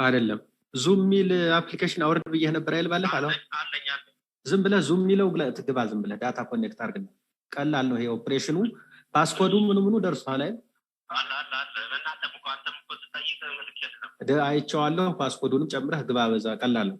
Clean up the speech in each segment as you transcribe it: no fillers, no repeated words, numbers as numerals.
አይደለም ዙም ሚል አፕሊኬሽን አውርድ ብዬ ነበር አይል ባለፈ አለው ዝም ብለህ ዙም ሚለው ብለህ ትግባ ዝም ብለህ ዳታ ኮኔክት አድርግ ቀላል ነው ይሄ ኦፕሬሽኑ ፓስኮዱ ምን ደርሷል አይደል አይቼዋለሁ ፓስኮዱንም ጨምረህ ግባ በዛ ቀላል ነው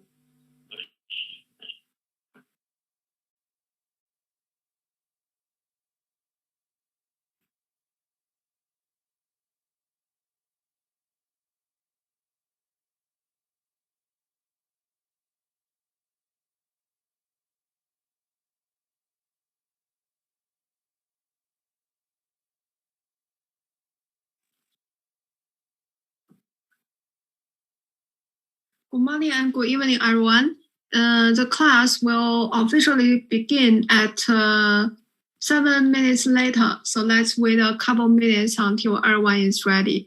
Good morning and good evening, everyone. The class will officially begin at 7 minutes later. So let's wait a couple minutes until everyone is ready.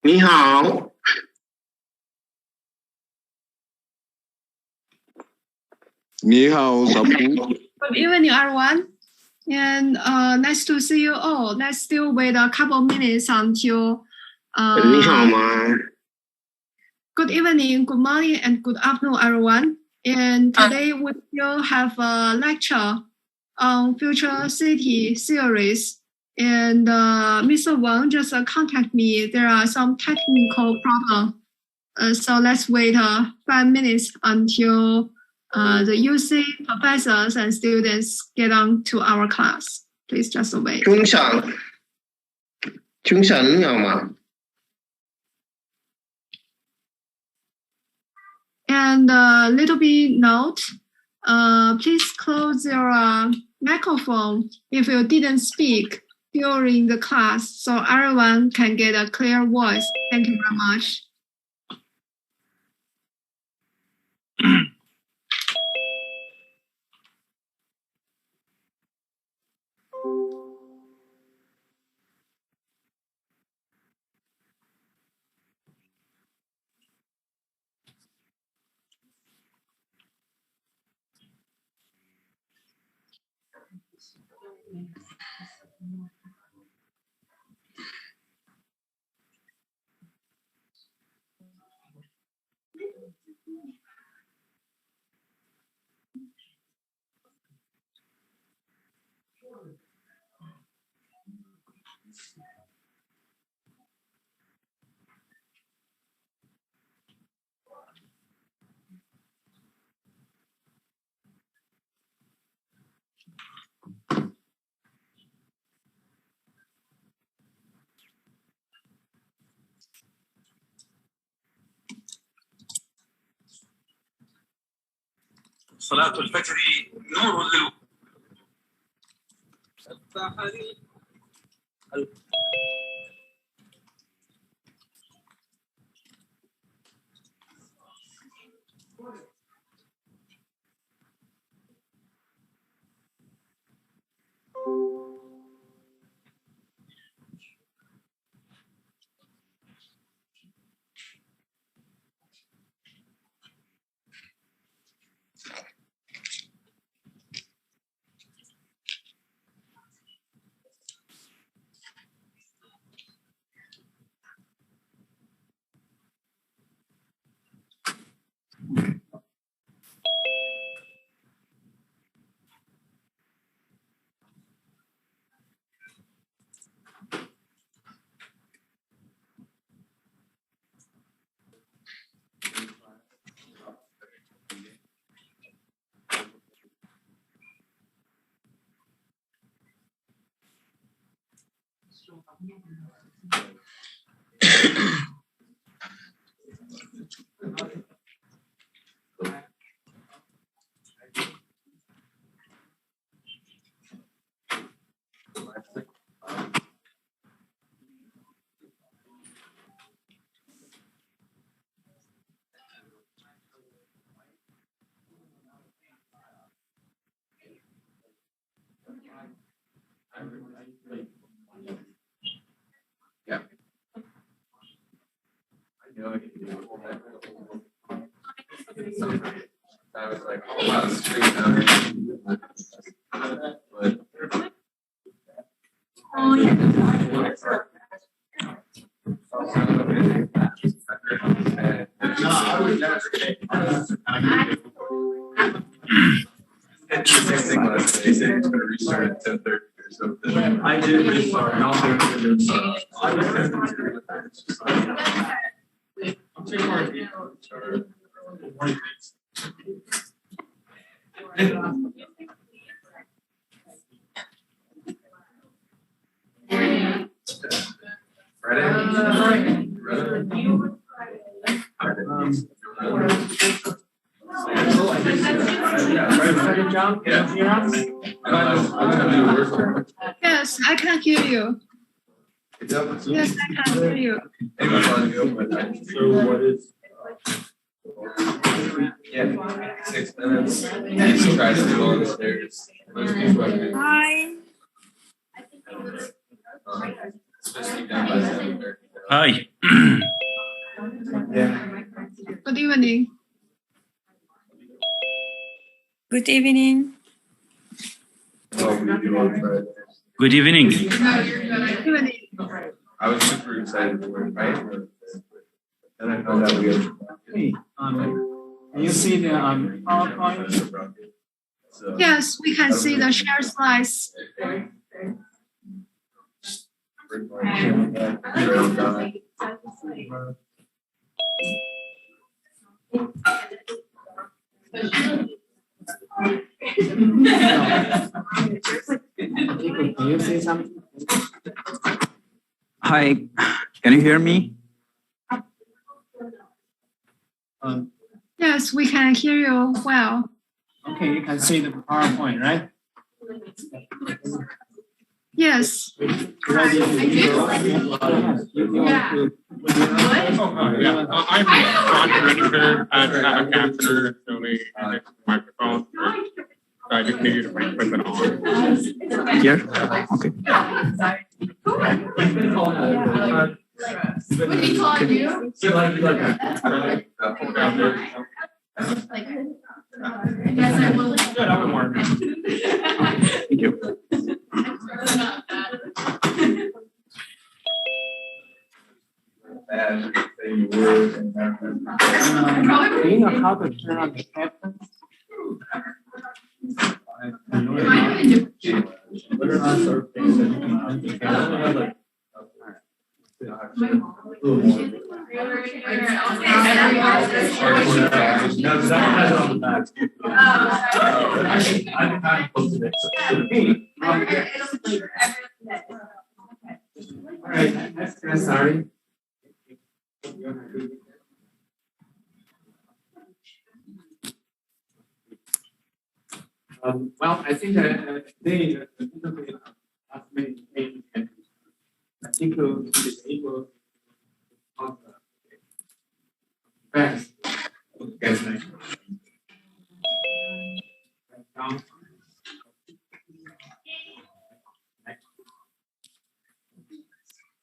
Ni hao. Ni hao, Sapu. Good evening, everyone. And nice to see you all. Let's still wait a couple minutes until. Ni hao ma. Good evening, good morning, and good afternoon, everyone. And today we will have a lecture on Future City series. And Mr. Wang just contacted me. There are some technical problems. So let's wait 5 minutes until the UC professors and students get on to our class. Please just wait. Chung Shan, ma. And a little bit note, please close your microphone if you didn't speak during the class so everyone can get a clear voice. Thank you very much. صلاة الفجر نور Yeah. I know I can do it. I was like, oh wow, this is great. But interesting when they say it's going to restart at 10:30 or something. I did restart. I'll do it. I'll take more. Yes, I can hear you. Yes, I can hear you. So what is? Yeah, 6 minutes. Just try to do all the stairs. Hi. Especially down by 7:30. Hi. Yeah. Good evening. Good evening. Good evening. Good evening. I was super excited for it, right? And I found out we had. Hey, can you see the PowerPoint? So, Yes, we can see the share slides. Can you see something? Hi. Can you hear me? Yes, we can hear you well. Okay, you can see the PowerPoint, right? Yes. Ready? I'm John Register. I have a captioner, so they microphone. I just need you to put it on. Here? Okay. Would he call you? Yes, I will. Good, I would work. Thank you. Do you know how to turn on the caption? Sorry. Well, I think that they have many countries. I think is able to offer best guidelines.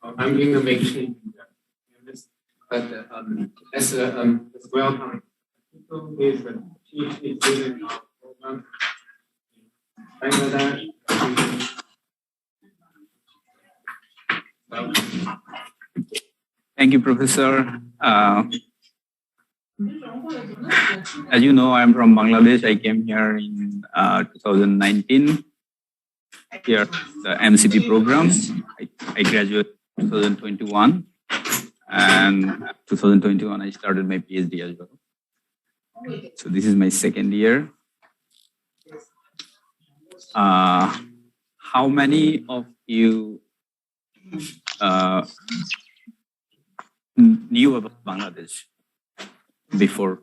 I'm going to make change, but as welcome. Is in our program. Bangladesh. Thank you, Professor. As you know, I'm from Bangladesh. I came here in 2019. Here, the MCP program. I graduated 2021, and 2021 I started my PhD as well. So this is my second year. How many of you knew about Bangladesh before?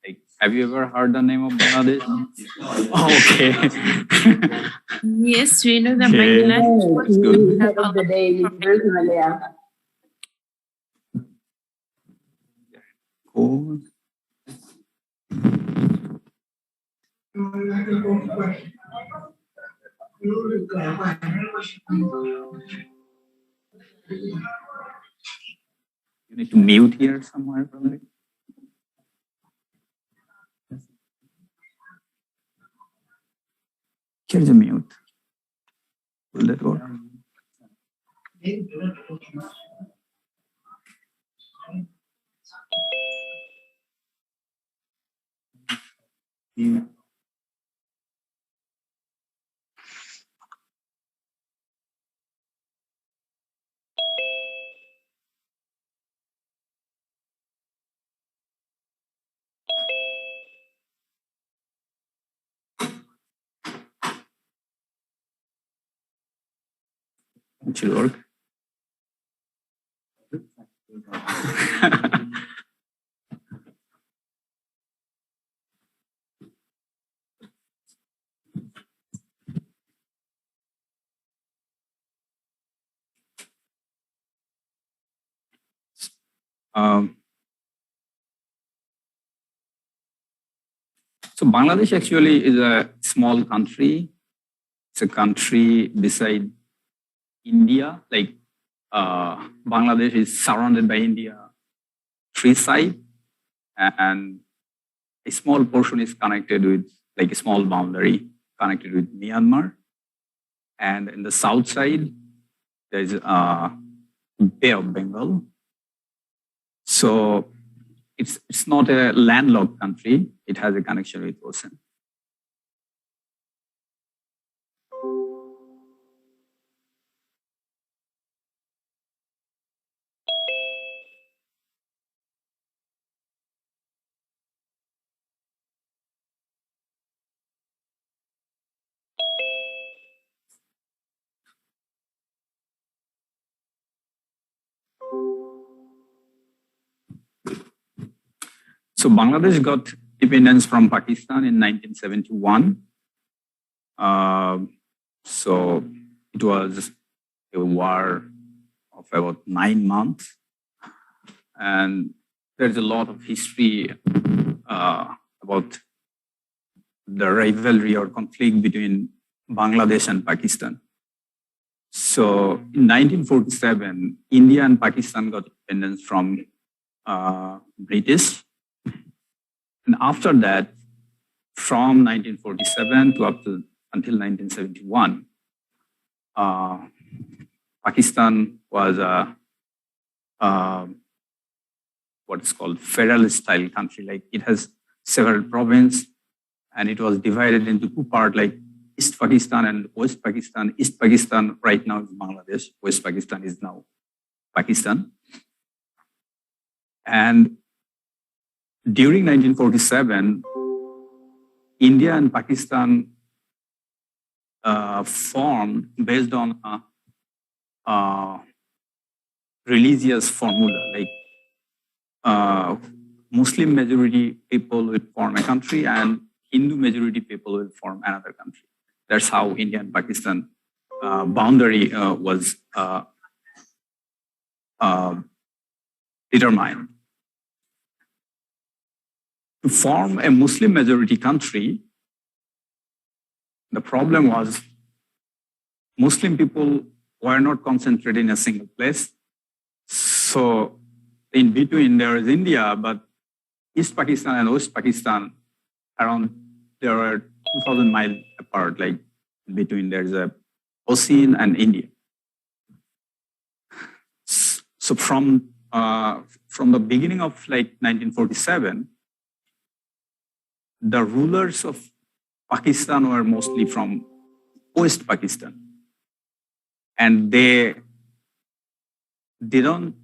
Like, have you ever heard the name of Bangladesh? Oh, okay. Yes, we know the Okay. Bangladesh. That's good. Of the day, personally. Cool. You need to mute here somewhere, probably. Here's a mute. Will that work? Yeah. It should work. So Bangladesh actually is a small country. It's a country beside India. Like Bangladesh is surrounded by India, three sides, and a small portion is connected with, like a small boundary connected with Myanmar. And in the south side, there's Bay of Bengal. So it's not a landlocked country. It has a connection with ocean. So Bangladesh got independence from Pakistan in 1971. So it was a war of about 9 months. And there's a lot of history about the rivalry or conflict between Bangladesh and Pakistan. So in 1947, India and Pakistan got independence from British. And after that, from 1947 to until 1971, Pakistan was what is called federal-style country. Like it has several provinces, and it was divided into two parts, like East Pakistan and West Pakistan. East Pakistan right now is Bangladesh. West Pakistan is now Pakistan. And during 1947, India and Pakistan formed based on a religious formula. Like Muslim majority people will form a country and Hindu majority people will form another country. That's how India and Pakistan boundary was determined. To form a Muslim majority country, the problem was Muslim people were not concentrated in a single place. So in between there is India, but East Pakistan and West Pakistan around there are 2,000 miles apart, like in between there's a ocean and India. So from the beginning of like 1947, the rulers of Pakistan were mostly from West Pakistan. And they didn't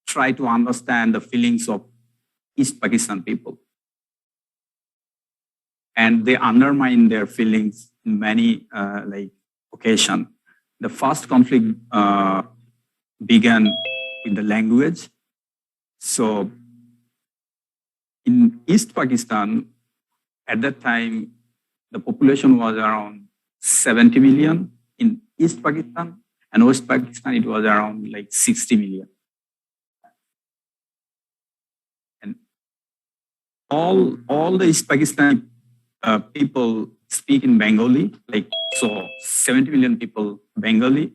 try to understand the feelings of East Pakistan people. And they undermined their feelings in many occasions. The first conflict began with the language. So in East Pakistan, at that time, the population was around 70 million in East Pakistan, and West Pakistan, it was around like 60 million. And all the East Pakistani people speak in Bengali, so 70 million people Bengali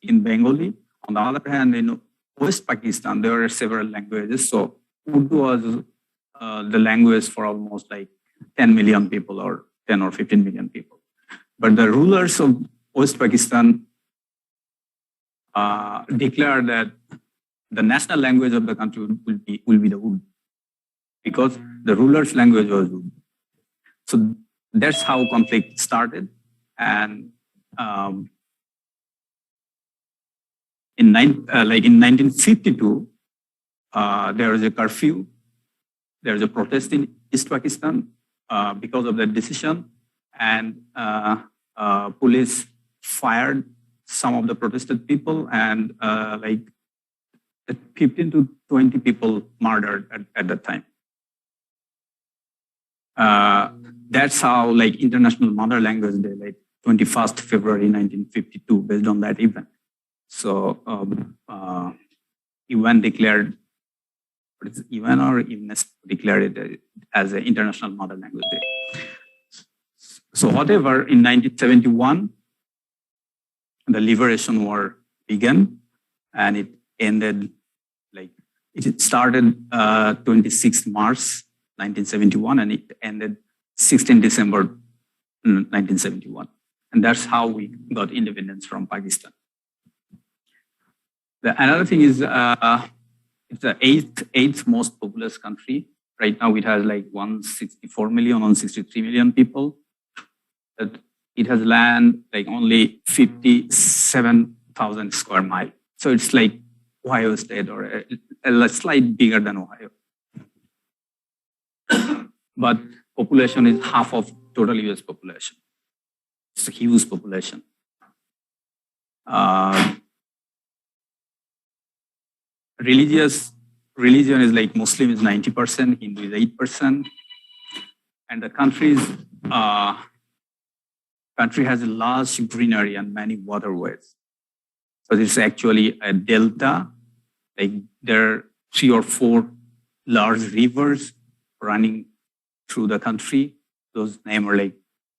in Bengali. On the other hand, in West Pakistan, there are several languages. So Urdu was the language for almost like 10 million people or 10 or 15 million people. But the rulers of West Pakistan declared that the national language of the country will be the Urdu, because the ruler's language was Urdu. So that's how conflict started. And in 1952, there was a curfew. There was a protest in East Pakistan because of that decision, and police fired some of the protested people, and 15 to 20 people murdered at that time. That's how International Mother Language Day, 21st February 1952, based on that event. So UN declared, UN or UNESCO declared it as an International Mother Language Day. So whatever, in 1971, the Liberation War began, and it ended, it started 26 March 1971, and it ended 16 December 1971. And that's how we got independence from Pakistan. Another thing is, it's the eighth most populous country. Right now it has 164 million, 163 million people. It has land only 57,000 square miles. So it's like Ohio State, or a slight bigger than Ohio. But population is half of total US population. It's a huge population. Religion is Muslim is 90%, Hindu is 8%. And the country has a large greenery and many waterways. So it's actually a delta. There are 3 or 4 large rivers running through the country. Those names are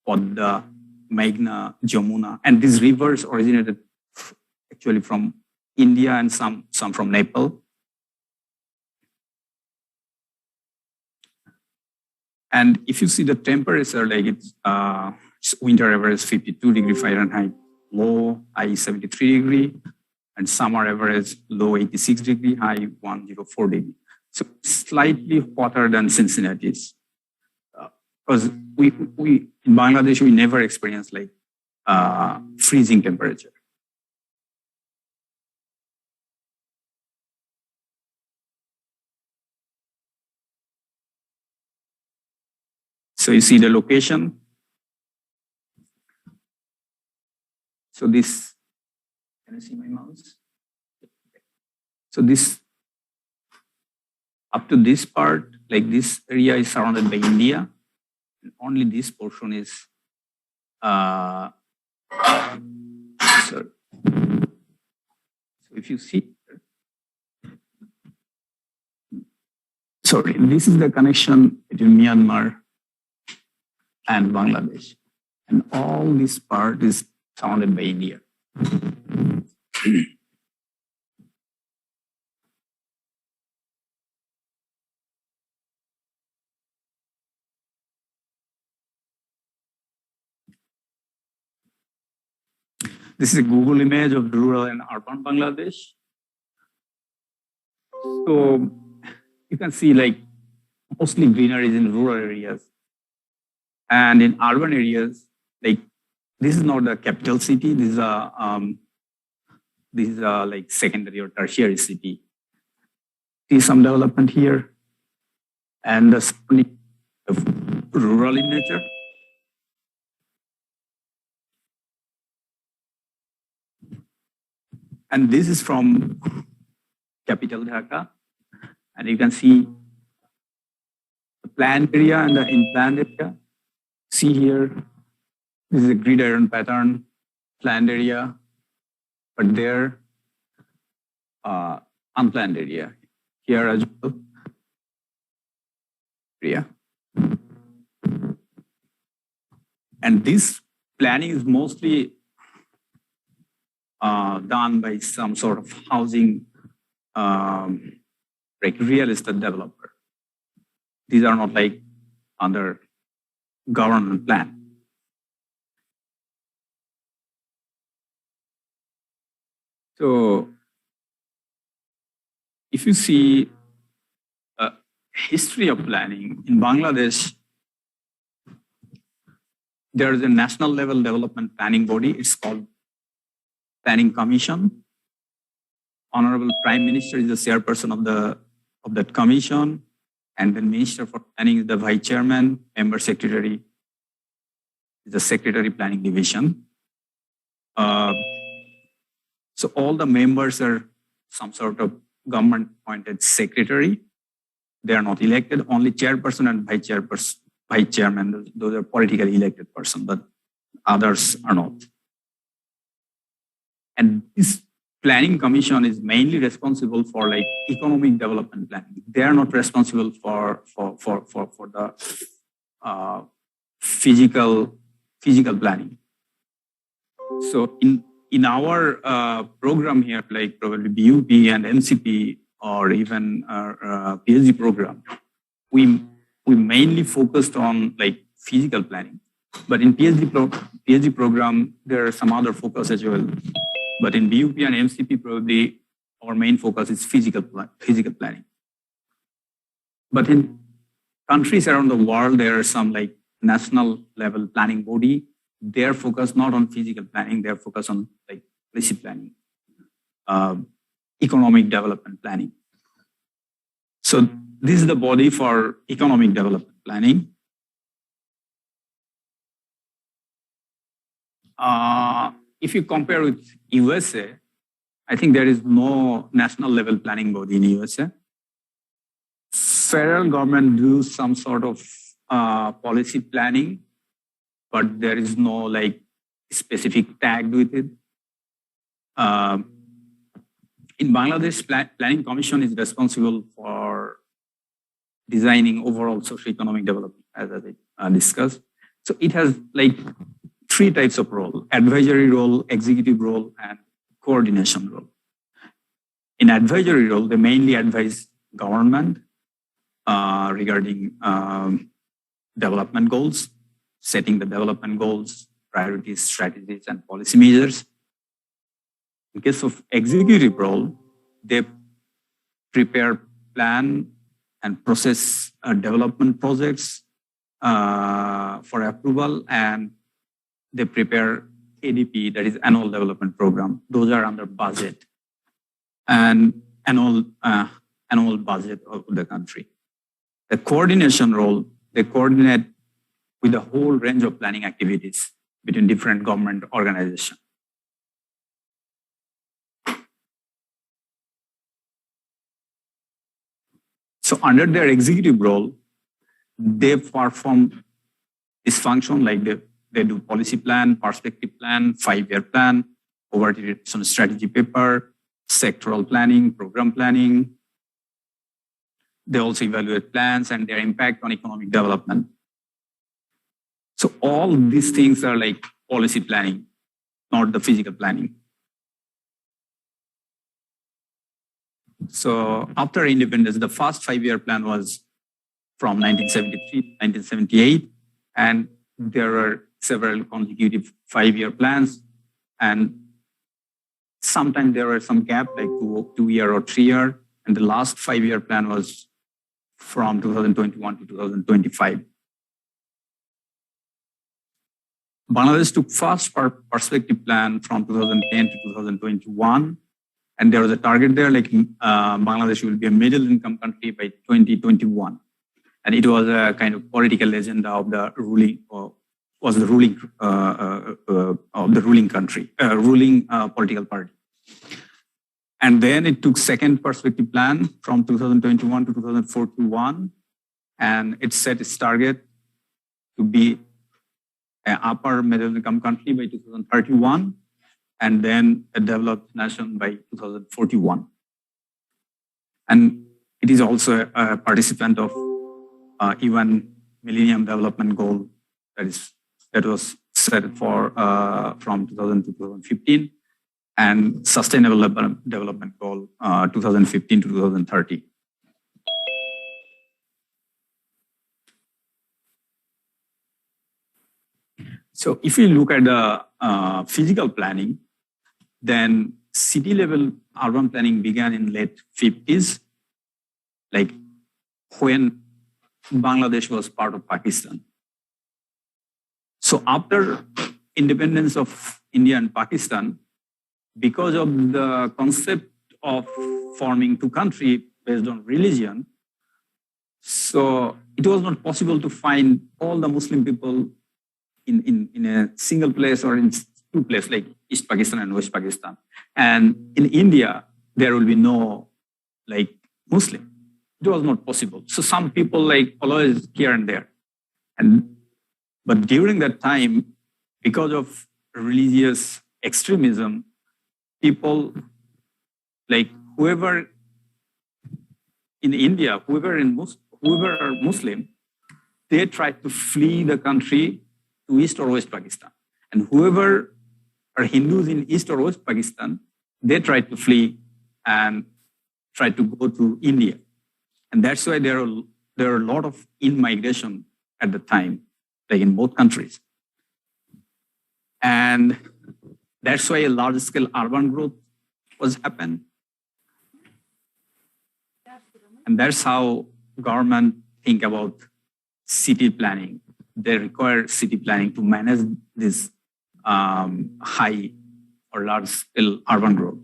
Padma, Meghna, Jamuna. And these rivers originated actually from India and some from Nepal. And if you see the temperature, it's winter average 52 degrees Fahrenheit, low high 73 degree, and summer average low 86 degree, high 104 degree. So slightly hotter than Cincinnati's. Because we in Bangladesh, we never experience freezing temperature. So you see the location. So this, can you see my mouse? So this, up to this part, like this area is surrounded by India. And only this portion is sorry. So if you see, sorry, this is the connection between Myanmar and Bangladesh. And all this part is surrounded by India. This is a Google image of rural and urban Bangladesh. So you can see like mostly greenery is in rural areas. And in urban areas, like this is not the capital city. This is a like secondary or tertiary city. See some development here, and the surrounding of rural in nature. And this is from capital Dhaka, and you can see the planned area and the unplanned area. See here, this is a gridiron pattern, planned area, but there, unplanned area. Here as well, area. And this planning is mostly done by some sort of housing, like real estate developer. These are not like under government plan. So if you see a history of planning in Bangladesh, there is a national level development planning body. It's called Planning Commission. Honorable Prime Minister is the chairperson of that commission, and the Minister for Planning is the vice chairman. Member secretary is the secretary planning division. So all the members are some sort of government appointed secretary. They are not elected. Only chairperson and vice chairman, those are politically elected person, but others are not. And this planning commission is mainly responsible for like economic development planning. They are not responsible for the physical planning. So in our program here, like probably BUP and MCP or even our PhD program, we mainly focused on like physical planning. But in PhD program, there are some other focus as well. But in BUP and MCP, probably our main focus is physical planning. But in countries around the world, there are some like national level planning body. They're focused not on physical planning, they're focused on like policy planning, economic development planning. So this is the body for economic development planning. If you compare with USA, I think there is no national level planning body in USA. Federal government do some sort of policy planning, but there is no like specific tag with it. In Bangladesh, Planning Commission is responsible for designing overall socio-economic development, as I discussed. So it has like 3 types of role: advisory role, executive role, and coordination role. In advisory role, they mainly advise government regarding development goals, setting the development goals, priorities, strategies, and policy measures. In case of executive role, they prepare, plan, and process development projects for approval, and they prepare ADP, that is annual development program. Those are under budget and annual budget of the country. The coordination role, they coordinate with the whole range of planning activities between different government organizations. So under their executive role, they perform this function like they do policy plan, perspective plan, 5-year plan, overall strategy paper, sectoral planning, program planning. They also evaluate plans and their impact on economic development. So all these things are like policy planning, not the physical planning. So after independence, the first 5-year plan was from 1973 to 1978, and there are several consecutive 5-year plans, and sometimes there were some gap like 2-year or 3-year, and the last 5-year plan was from 2021 to 2025. Bangladesh took first perspective plan from 2010 to 2021, and there was a target there like Bangladesh will be a middle income country by 2021. And it was a kind of political agenda of the ruling, political party. And then it took second perspective plan from 2021 to 2041, and it set its target to be an upper middle income country by 2031, and then a developed nation by 2041. And it is also a participant of UN Millennium Development Goal that was set for from 2000 to 2015, and Sustainable Development Goal 2015 to 2030. So if you look at the physical planning, then city level urban planning began in late 50s, like when Bangladesh was part of Pakistan. So after independence of India and Pakistan, because of the concept of forming two countries based on religion, so it was not possible to find all the Muslim people in a single place or in two places like East Pakistan and West Pakistan. And in India, there will be no like Muslim. It was not possible. So some people like always here and there. But during that time, because of religious extremism, people like whoever in India, whoever are Muslim, they tried to flee the country to East or West Pakistan. And whoever are Hindus in East or West Pakistan, they tried to flee and tried to go to India. And that's why there are a lot of in-migration at the time, like in both countries. And that's why a large-scale urban growth was happened. And that's how government think about city planning. They require city planning to manage this high or large-scale urban growth.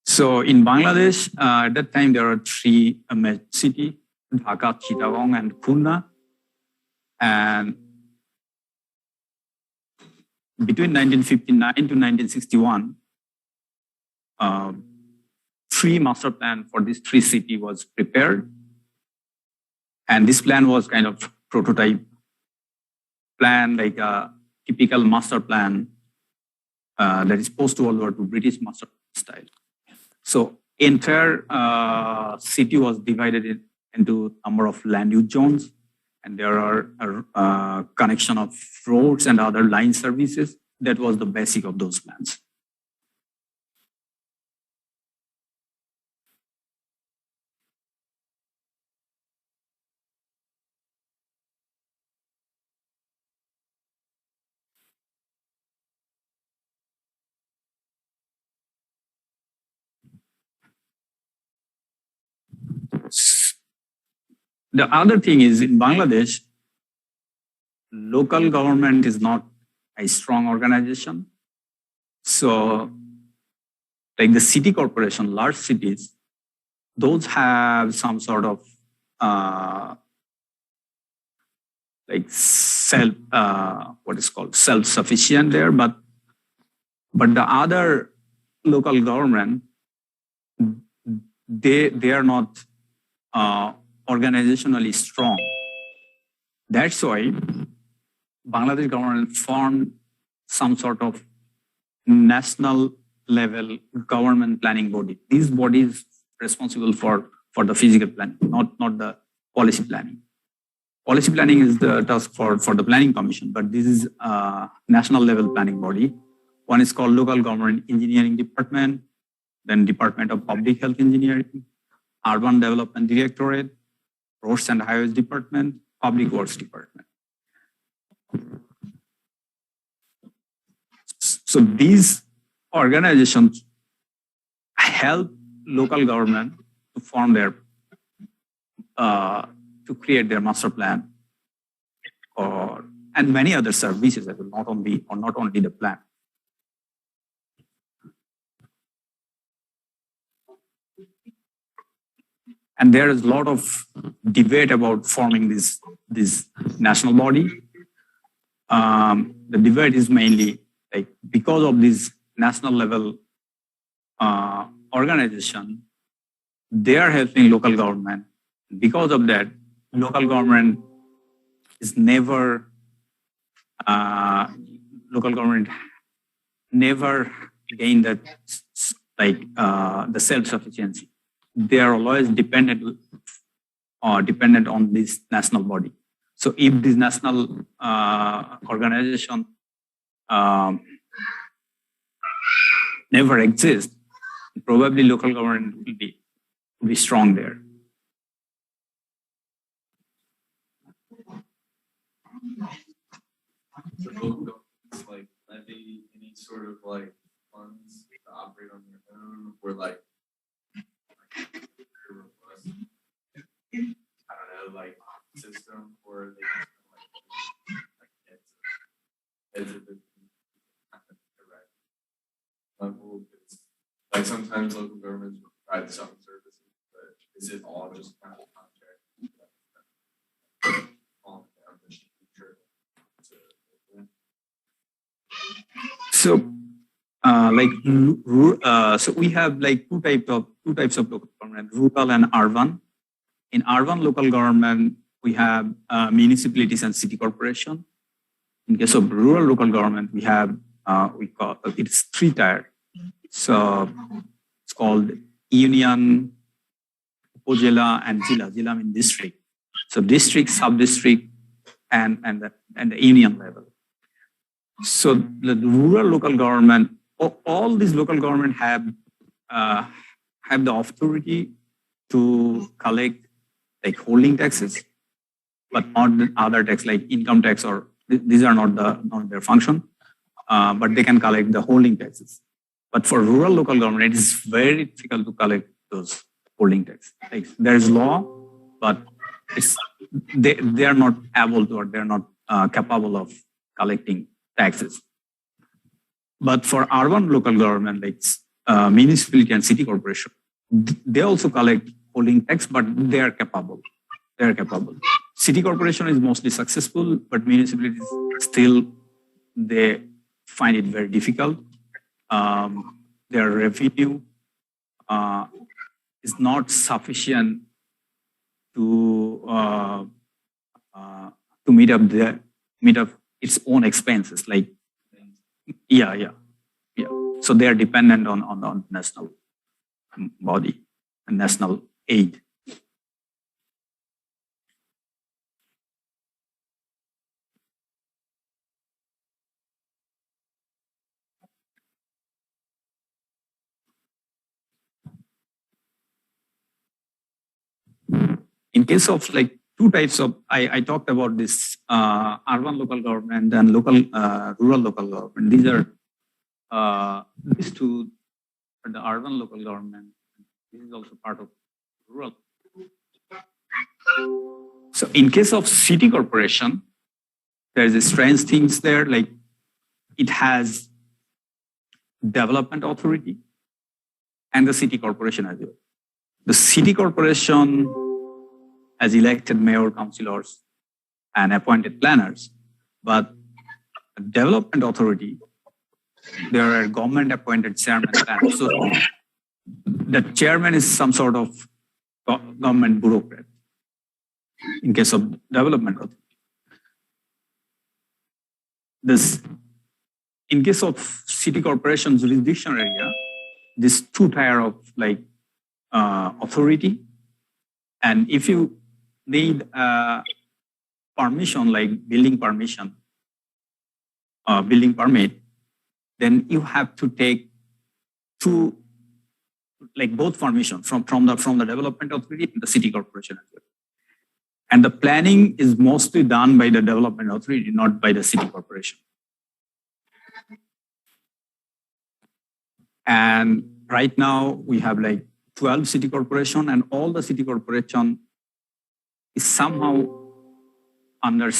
So in Bangladesh, at that time, there are 3 cities, Dhaka, Chittagong, and Khulna. And between 1959 to 1961, 3 master plan for these 3 cities was prepared. And this plan was kind of prototype plan, like a typical master plan that is post-World War II British master style. So entire city was divided into a number of land use zones, and there are a connection of roads and other line services. That was the basic of those plans. The other thing is in Bangladesh, local government is not a strong organization. So like the city corporation, large cities, those have some sort of like self-sufficient there, but the other local government, they are not organizationally strong. That's why Bangladesh government formed some sort of national level government planning body. These bodies responsible for the physical planning, not the policy planning. Policy planning is the task for the planning commission, but this is a national level planning body. One is called Local Government Engineering Department, then Department of Public Health Engineering, Urban Development Directorate, Roads and Highways Department, Public Works Department. So these organizations help local government to form their, to create their master plan, and many other services, not only the plan. And there is a lot of debate about forming this national body. The debate is mainly like because of this national level organization, they are helping local government. Because of that, local government is never gain that the self-sufficiency. They are always dependent on this national body. So if this national organization never exists, probably local government will be strong there. The local governments like levy any sort of like funds to operate on their own, or like I don't know, like system where they can heads of the direct level. Like sometimes local governments provide some services, but is it all just kind of contract? So, so we have like two types of local government: rural and urban. In urban local government, we have municipalities and city corporation. In case of rural local government, we have it's 3-tier. So it's called union, upazila, and zilla. Zilla means district. So district, sub-district, and the union level. So the rural local government, all these local government have the authority to collect like holding taxes, but not the other tax like income tax, or these are not their function. But they can collect the holding taxes. But for rural local government, it is very difficult to collect those holding tax. Like there is law, but they are not able to, or they are not capable of collecting taxes. But for urban local government, like municipality and city corporation, they also collect holding tax, but they are capable. They are capable. City corporation is mostly successful, but municipalities still, they find it very difficult. Their revenue is not sufficient to meet up its own expenses. Like, yeah. So they are dependent on national body and national aid. In case of like two types of, I talked about this urban local government and rural local government. These are these two are the urban local government. This is also part of rural. So in case of city corporation, there's a strange things there, like it has development authority and the city corporation as well. The city corporation has elected mayor, councillors, and appointed planners, but development authority, there are government appointed chairman planners. So the chairman is some sort of government bureaucrat in case of development authority. In case of city corporation jurisdiction area, this two tier of like authority, and if you need permission like building permission, building permit, then you have to take two, like both permission from the development authority and the city corporation as well. And the planning is mostly done by the development authority, not by the city corporation. And right now we have like 12 city corporation, and all the city corporation is somehow under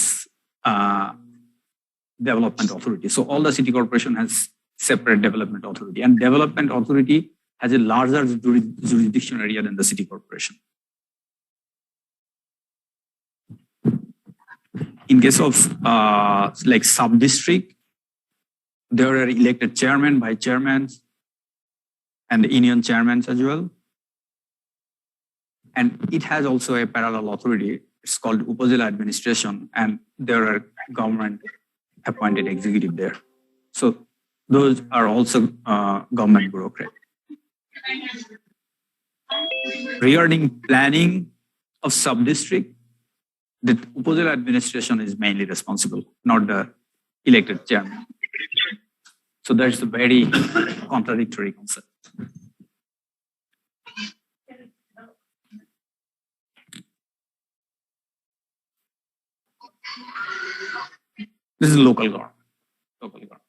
development authority. So all the city corporation has separate development authority, and development authority has a larger jurisdiction area than the city corporation. In case of like sub-district, there are elected chairman, vice chairmen, and the union chairmen as well. And it has also a parallel authority. It's called Upazila administration, and there are government appointed executive there. So those are also government bureaucrats. Regarding planning of sub-district, the Upazila administration is mainly responsible, not the elected chairman. So that's a very contradictory concept. This is local government. Local government.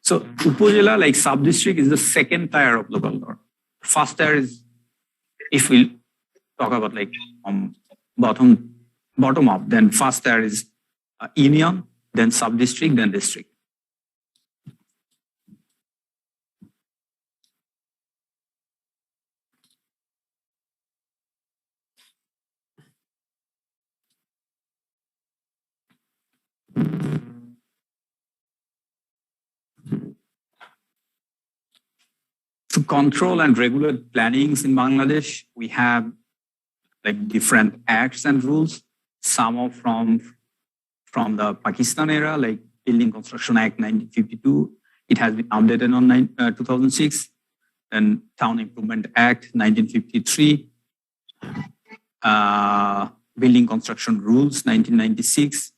So Upazila, like sub-district, is the second tier of local government. First tier is, if we talk about like bottom up, then first tier is union, then sub-district, then district. To control and regulate plannings in Bangladesh, we have like different acts and rules. Some are from the Pakistan era, like Building Construction Act 1952. It has been updated on 2006. And Town Improvement Act 1953. Building Construction Rules 1996.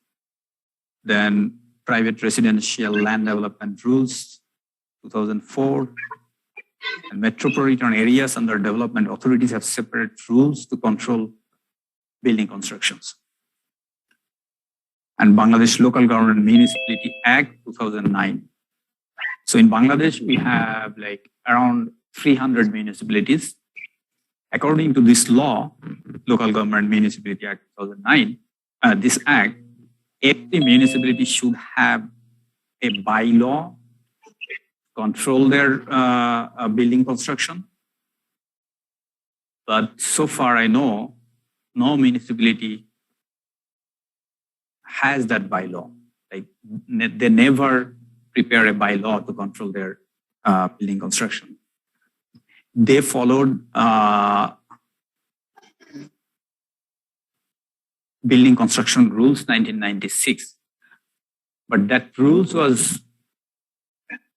Then Private Residential Land Development Rules 2004. And metropolitan areas under development authorities have separate rules to control building constructions. And Bangladesh Local Government Municipality Act 2009. So in Bangladesh, we have like around 300 municipalities. According to this law, Local Government Municipality Act 2009, this act, every municipality should have a bylaw control their building construction. But so far I know, no municipality has that bylaw. Like they never prepare a bylaw to control their building construction. They followed Building Construction Rules 1996. But that rules was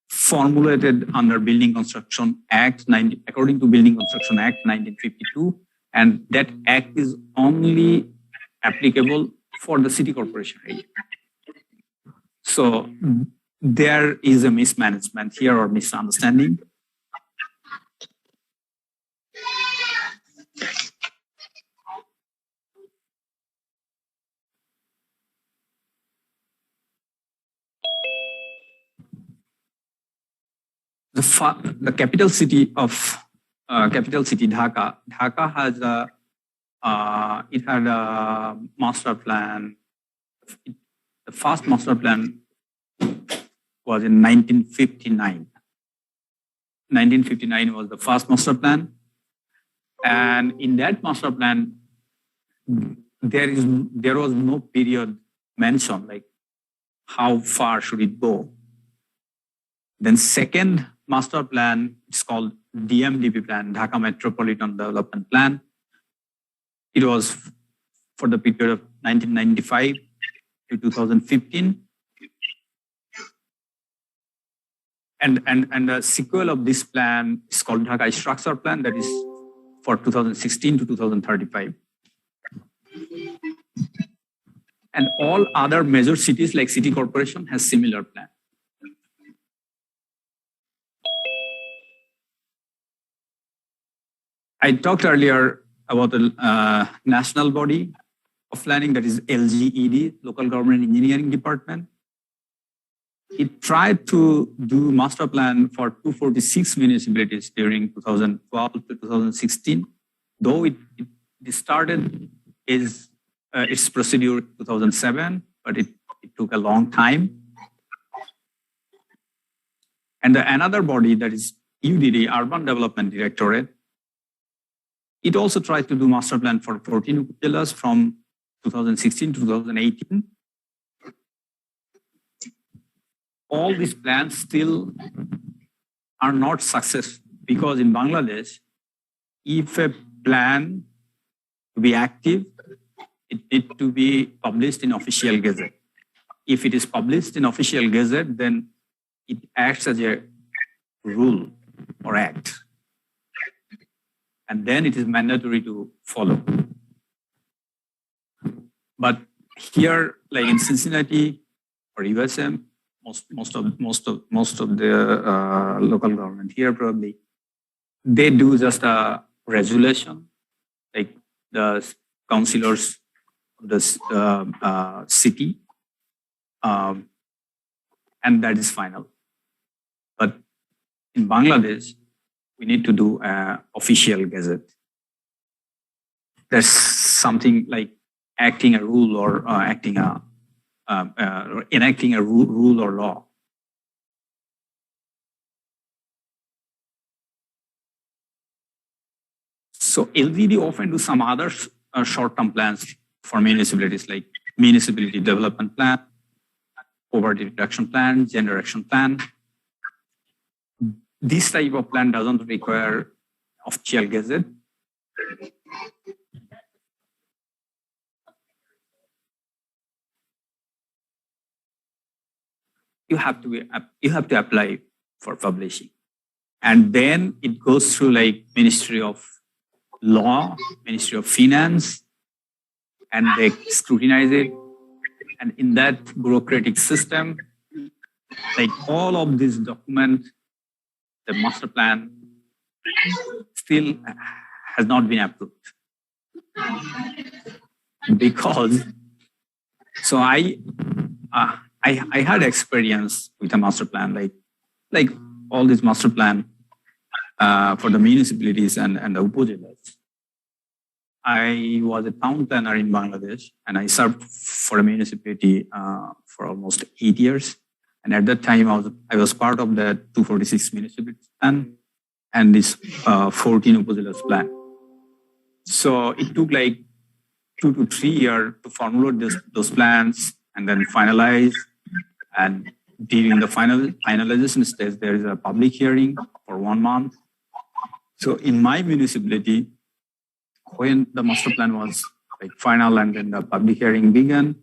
formulated under Building Construction Act, according to Building Construction Act 1952, and that act is only applicable for the city corporation area. So there is a mismanagement here or misunderstanding. The capital city of Dhaka. Dhaka has it had a master plan. The first master plan was in 1959. 1959 was the first master plan, and in that master plan, there was no period mentioned, like how far should it go. Then second master plan, it's called DMDP plan, Dhaka Metropolitan Development Plan. It was for the period of 1995 to 2015. And the sequel of this plan is called Dhaka Structure Plan, that is for 2016 to 2035. And all other major cities like city corporation has similar plan. I talked earlier about the national body of planning, that is LGED, Local Government Engineering Department. It tried to do master plan for 246 municipalities during 2012 to 2016, though it started its procedure in 2007, but it took a long time. And another body, that is UDD, Urban Development Directorate, it also tried to do master plan for 14 upazilas from 2016 to 2018. All these plans still are not successful because in Bangladesh, if a plan to be active, it needs to be published in official gazette. If it is published in official gazette, then it acts as a rule or act. And then it is mandatory to follow. But here, like in Cincinnati or USM, most of the local government here probably, they do just a resolution, like the councillors of the city, and that is final. But in Bangladesh, we need to do an official gazette. There's something like acting a rule or enacting a rule or law. So LGD often do some other short-term plans for municipalities, like municipality development plan, poverty reduction plan, gender action plan. This type of plan doesn't require official gazette. You have to apply for publishing, and then it goes through like Ministry of Law, Ministry of Finance, and they scrutinize it. And in that bureaucratic system, like all of these documents, the master plan still has not been approved. Because, so I had experience with a master plan, like all this master plan for the municipalities and the upazilas. I was a town planner in Bangladesh, and I served for a municipality for almost 8 years. And at that time, I was part of the 246 municipalities plan and this 14 upazilas plan. So it took like 2 to 3 years to formulate those plans and then finalize. And during the finalization stage, there is a public hearing for 1 month. So in my municipality, when the master plan was like final and then the public hearing began,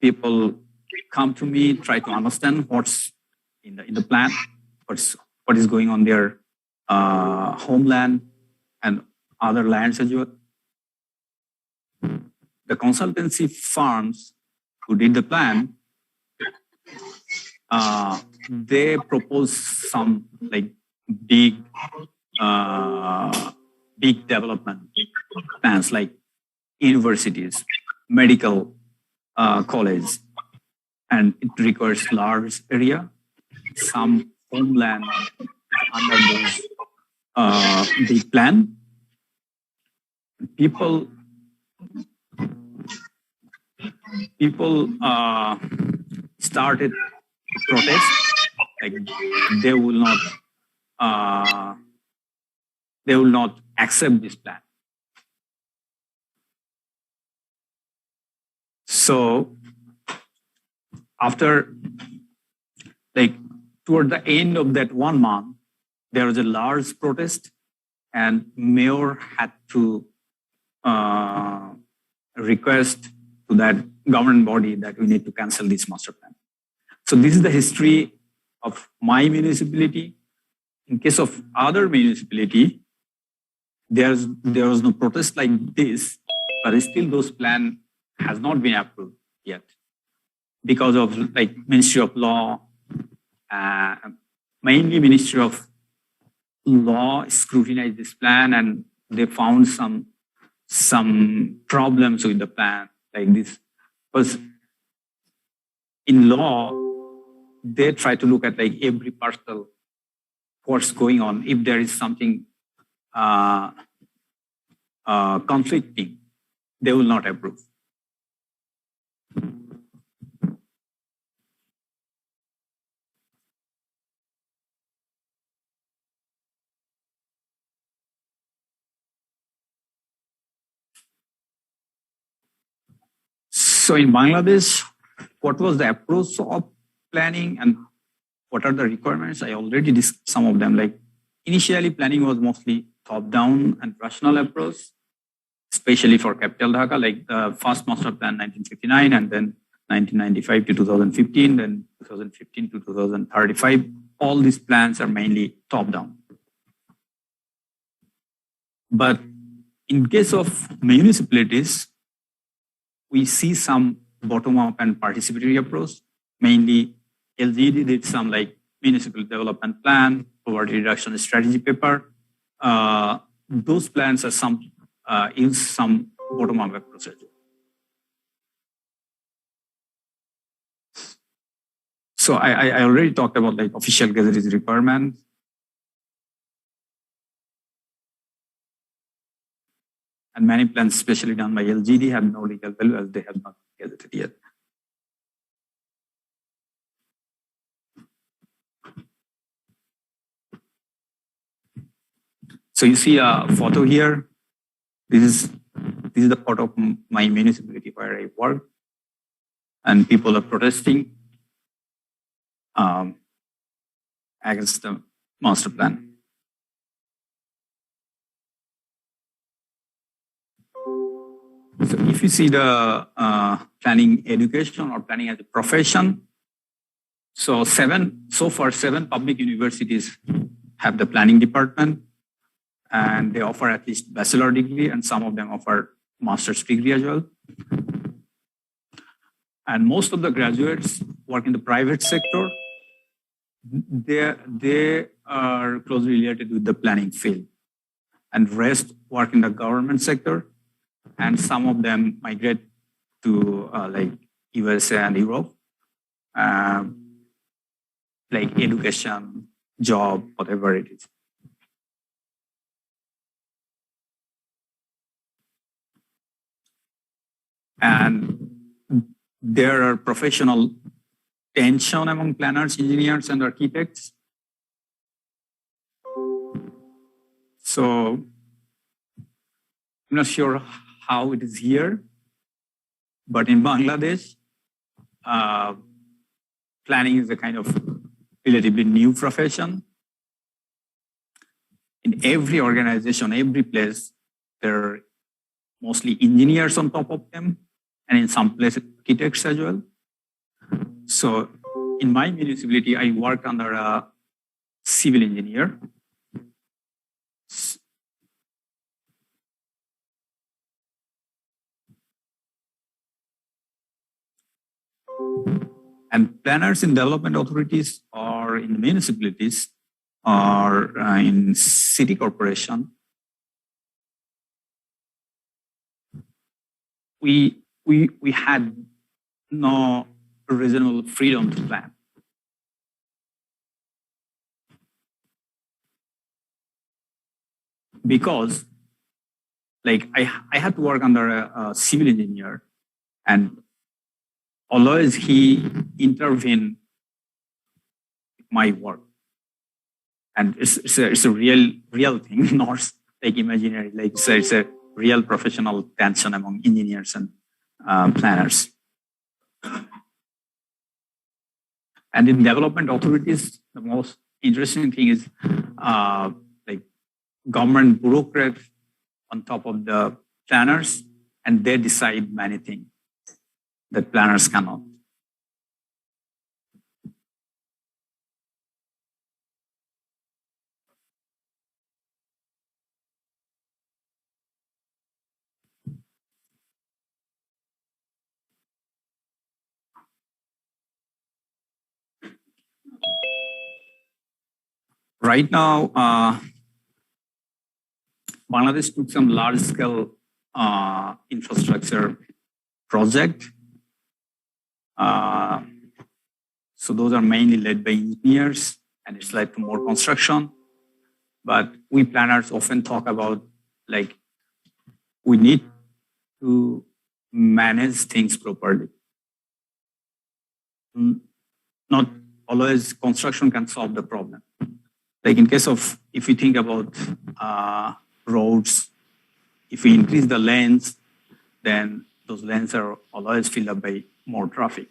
people come to me, try to understand what's in the plan, what is going on their homeland and other lands as well. The consultancy firms who did the plan, they proposed some like big development plans like universities, medical college, and it requires large area. Some homeland under those big plan. People started to protest, like they will not accept this plan. So after like toward the end of that 1 month, there was a large protest, and mayor had to request to that government body that we need to cancel this master plan. So this is the history of my municipality. In case of other municipality, there was no protest like this, but still those plan has not been approved yet because of like Ministry of Law, mainly Ministry of Law scrutinized this plan and they found some problems with the plan like this. Because in law, they try to look at like every parcel, what's going on. If there is something conflicting, they will not approve. So in Bangladesh, what was the approach of planning and what are the requirements? I already discussed some of them. Like initially planning was mostly top-down and rational approach, especially for capital Dhaka, like the first master plan 1959 and then 1995 to 2015, then 2015 to 2035. All these plans are mainly top-down. But in case of municipalities, we see some bottom-up and participatory approach. Mainly, LGD did some like municipal development plan, poverty reduction strategy paper. Those plans are use some bottom-up approach. So I already talked about like official gazette's requirements. And many plans, especially done by LGD, have no legal value as they have not gazetted yet. So you see a photo here. This is the photo of my municipality where I work, and people are protesting against the master plan. So if you see the planning education or planning as a profession, so far seven public universities have the planning department, and they offer at least bachelor degree, and some of them offer master's degree as well. And most of the graduates work in the private sector. They are closely related with the planning field, and rest work in the government sector. And some of them migrate to like USA and Europe, like education, job, whatever it is. And there are professional tension among planners, engineers, and architects. So I'm not sure how it is here, but in Bangladesh, planning is a kind of relatively new profession. In every organization, every place, there are mostly engineers on top of them, and in some places, architects as well. So in my municipality, I work under a civil engineer. And planners in development authorities or in municipalities or in city corporation, we had no reasonable freedom to plan. Because like I had to work under a civil engineer, and always he intervened in my work. And it's a real thing, not like imaginary, like it's a real professional tension among engineers and planners. And in development authorities, the most interesting thing is like government bureaucrats on top of the planners, and they decide many things that planners cannot. Right now, Bangladesh took some large-scale infrastructure project. So those are mainly led by engineers, and it's led to more construction. But we planners often talk about like we need to manage things properly. Not always construction can solve the problem. Like in case of, if we think about roads, if we increase the lanes, then those lanes are always filled up by more traffic.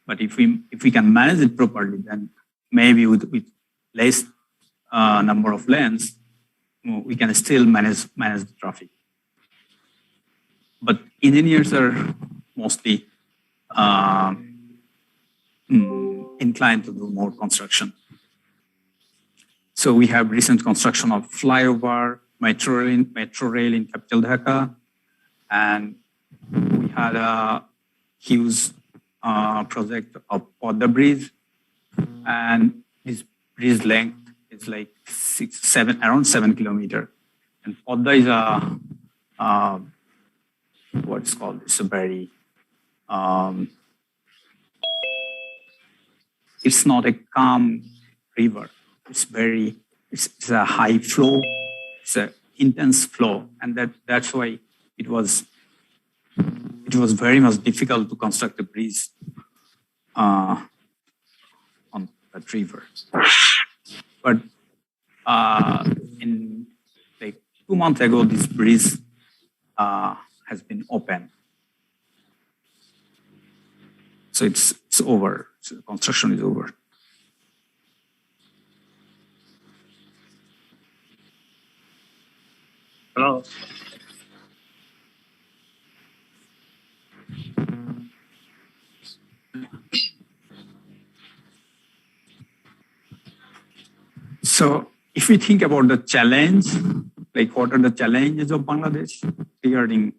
But if we can manage it properly, then maybe with less number of lanes, we can still manage the traffic. But engineers are mostly inclined to do more construction. So we have recent construction of flyover, metro rail in capital Dhaka, and we had a huge project of Podda Bridge, and this bridge length is like around 7 kilometers. And Podda is a what's called, it's a very it's not a calm river. It's a high flow, it's an intense flow, and that's why it was very much difficult to construct a bridge on that river. But in like 2 months ago, this bridge has been opened. So it's over. So construction is over. Hello. So if we think about the challenge, like what are the challenges of Bangladesh regarding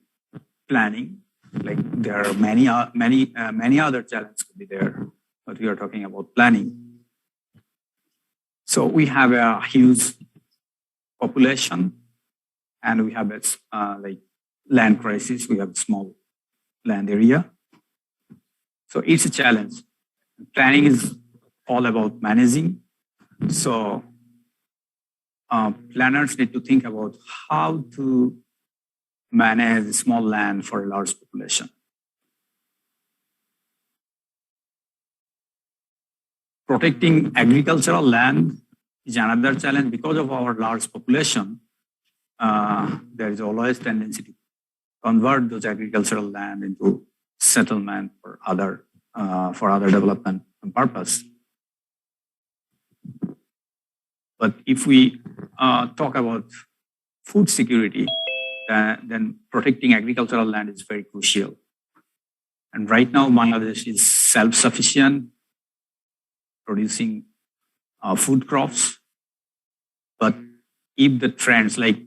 planning? Like there are many other challenges could be there, but we are talking about planning. So we have a huge population, and we have a like land crisis. We have small land area. So it's a challenge. Planning is all about managing. So planners need to think about how to manage small land for a large population. Protecting agricultural land is another challenge. Because of our large population, there is always tendency to convert those agricultural land into settlement for other development purpose. But if we talk about food security, then protecting agricultural land is very crucial. And right now, Bangladesh is self-sufficient, producing food crops. But if the trends, like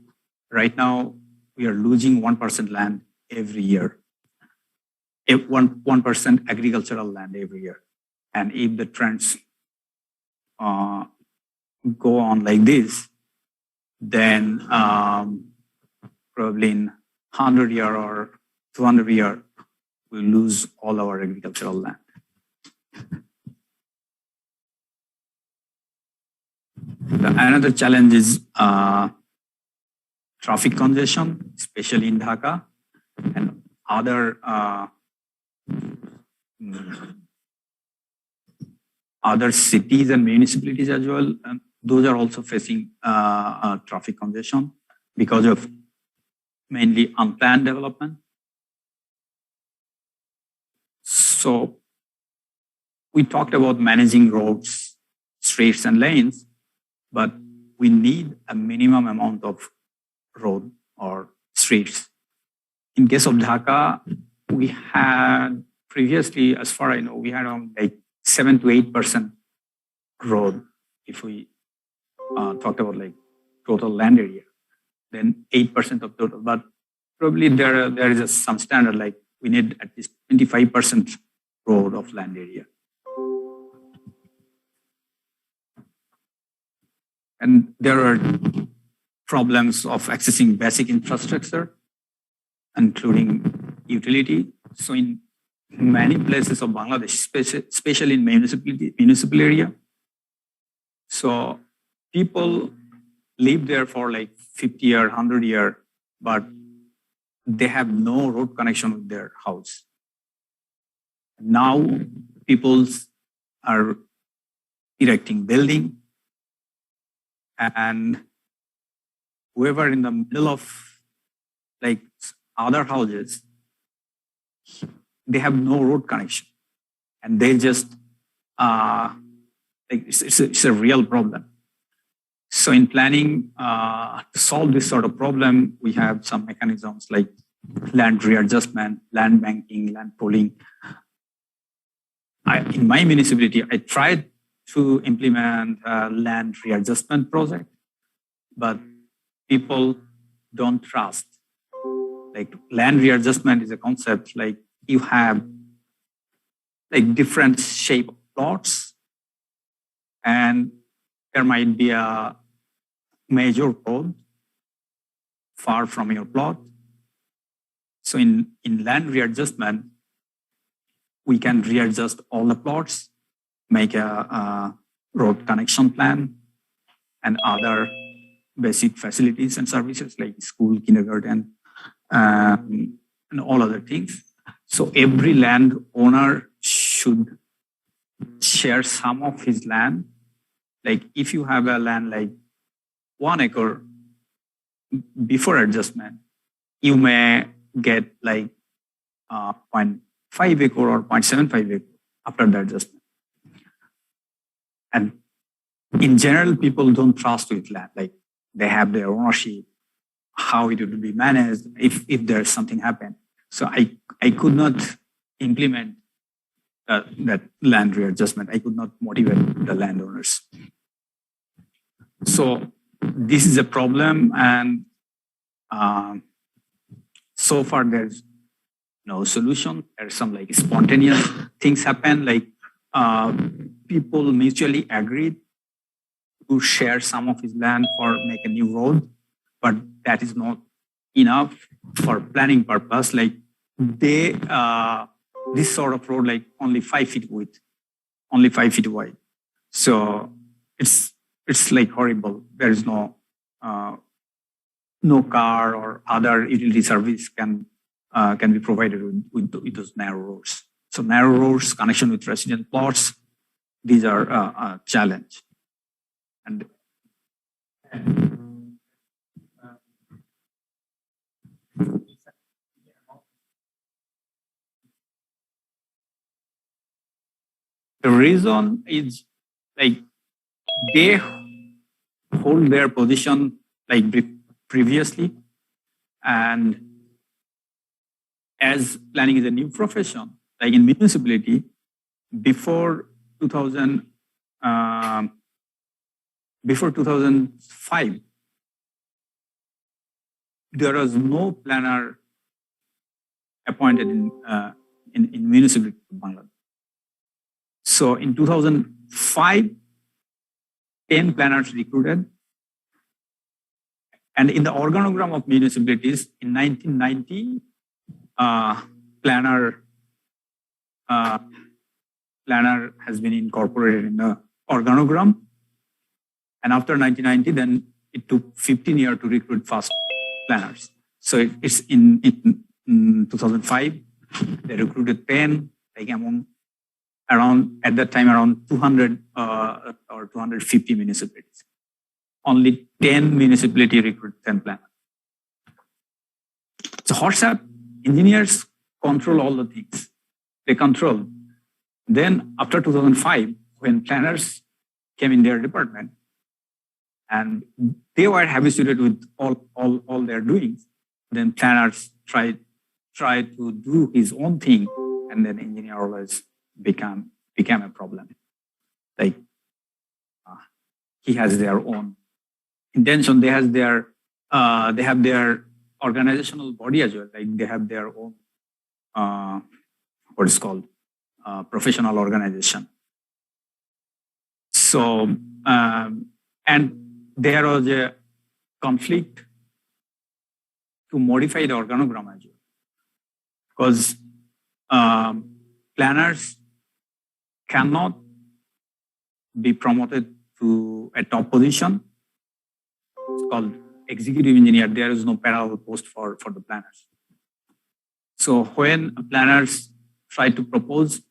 right now, we are losing 1% land every year, 1% agricultural land every year. And if the trends go on like this, then probably in 100 years or 200 years, we'll lose all our agricultural land. Another challenge is traffic congestion, especially in Dhaka and other cities and municipalities as well. And those are also facing traffic congestion because of mainly unplanned development. So we talked about managing roads, streets and lanes, but we need a minimum amount of road or streets. In case of Dhaka, we had previously, as far as I know, we had like 7 to 8% road if we talked about like total land area, then 8% of total. But probably there is some standard, like we need at least 25% road of land area. And there are problems of accessing basic infrastructure, including utility. So in many places of Bangladesh, especially in municipal area, so people live there for like 50 or 100 years, but they have no road connection with their house. Now people are erecting building, and whoever in the middle of like other houses, they have no road connection, and they just like it's a real problem. So in planning to solve this sort of problem, we have some mechanisms like land readjustment, land banking, land pooling. In my municipality, I tried to implement a land readjustment project, but people don't trust. Like land readjustment is a concept, like you have like different shape plots, and there might be a major road far from your plot. So in land readjustment, we can readjust all the plots, make a road connection plan, and other basic facilities and services like school, kindergarten, and all other things. So every landowner should share some of his land. Like if you have a land like 1 acre, before adjustment, you may get like 0.5 acre or 0.75 acre after the adjustment. And in general, people don't trust with land. Like they have their ownership, how it will be managed if there's something happen. So I could not implement that land readjustment. I could not motivate the landowners. So this is a problem, and so far there's no solution. There's some like spontaneous things happen, like people mutually agreed to share some of his land for make a new road, but that is not enough for planning purpose. Like they this sort of road like only 5 feet width, only 5 feet wide. So it's like horrible. There is no car or other utility service can be provided with those narrow roads. So narrow roads, connection with resident plots, these are a challenge. And the reason is like they hold their position like previously, and as planning is a new profession, like in municipality, before 2005, there was no planner appointed in municipality of Bangladesh. So in 2005, 10 planners recruited. And in the organogram of municipalities in 1990, planner has been incorporated in the organogram. And after 1990, then it took 15 years to recruit first planners. So it's in 2005, they recruited 10, like at that time around 200 or 250 municipalities. Only 10 municipalities recruit 10 planners. So HORSAP engineers control all the things. They control. Then after 2005, when planners came in their department, and they were habituated with all their doings. Then planners tried to do his own thing, and then engineer always became a problem. Like he has their own intention. They have their organizational body as well. Like they have their own what is called professional organization. So and there was a conflict to modify the organogram as well, because planners cannot be promoted to a top position. It's called executive engineer. There is no parallel post for the planners. So when planners try to propose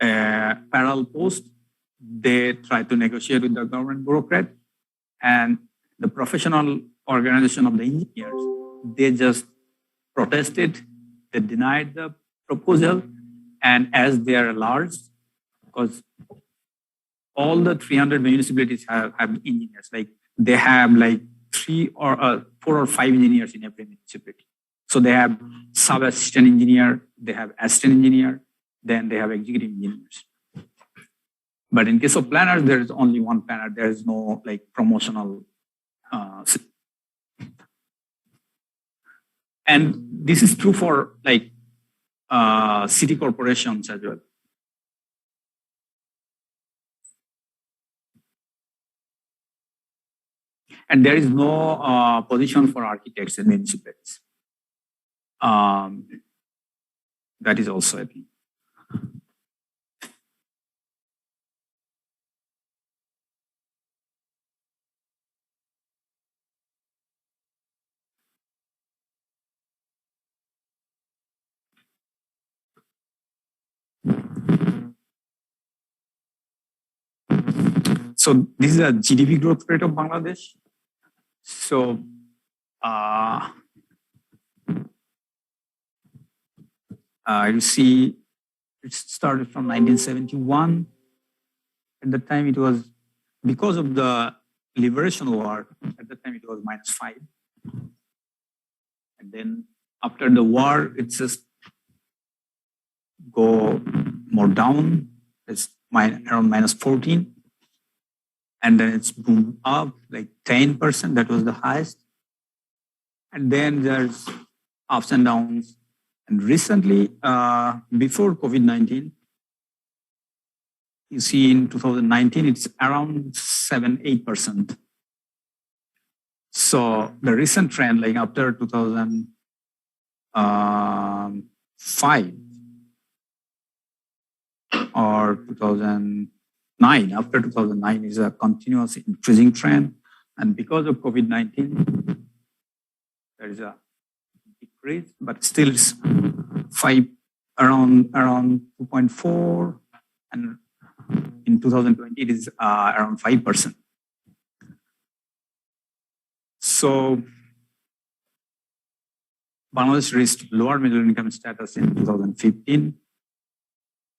a parallel post, they try to negotiate with the government bureaucrat, and the professional organization of the engineers, they just protested, they denied the proposal, and as they are large, because all the 300 municipalities have engineers, like they have like 4 or 5 engineers in every municipality. So they have sub-assistant engineer, they have assistant engineer, then they have executive engineers. But in case of planners, there is only one planner. There is no like promotional. And this is true for like city corporations as well. And there is no position for architects in municipalities. That is also a thing. So this is a GDP growth rate of Bangladesh. So you see, it started from 1971. At the time, it was because of the liberation war. At the time, it was -5, and then after the war, it just go more down. It's around -14. And then it's boomed up like 10%. That was the highest. And then there's ups and downs. And recently, before COVID-19, you see in 2019, it's around 7-8%. So the recent trend, like after 2005 or 2009, after 2009 is a continuous increasing trend. And because of COVID-19, there is a decrease, but still it's around 2.4, and in 2020 it is around 5%. So Bangladesh reached lower middle income status in 2015,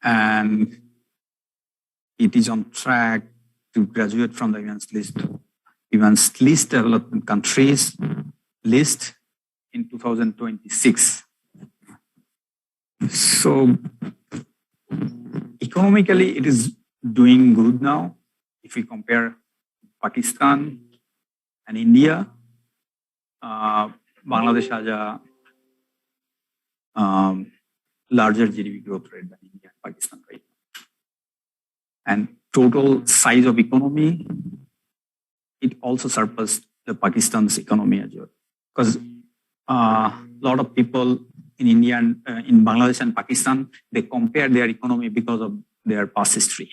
and it is on track to graduate from the advanced least development countries list in 2026. So economically, it is doing good now. If we compare Pakistan and India, Bangladesh has a larger GDP growth rate than India and Pakistan right now. And total size of economy, it also surpassed the Pakistan's economy as well. Because a lot of people in India and in Bangladesh and Pakistan, they compare their economy because of their past history.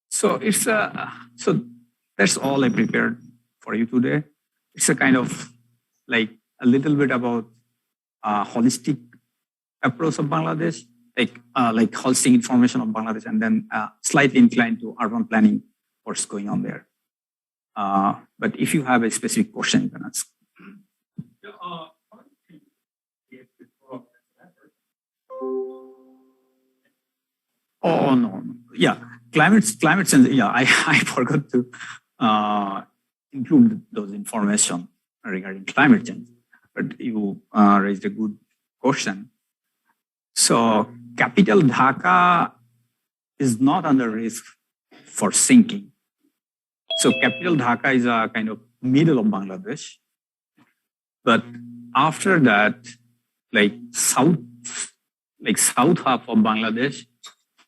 So that's all I prepared for you today. It's a kind of like a little bit about holistic approach of Bangladesh, like holistic information of Bangladesh, and then slightly inclined to urban planning, what's going on there. But if you have a specific question, you can ask. Oh no, yeah, climate change. Yeah, I forgot to include those information regarding climate change, but you raised a good question. So capital Dhaka is not under risk for sinking. So capital Dhaka is a kind of middle of Bangladesh, but after that, like south half of Bangladesh,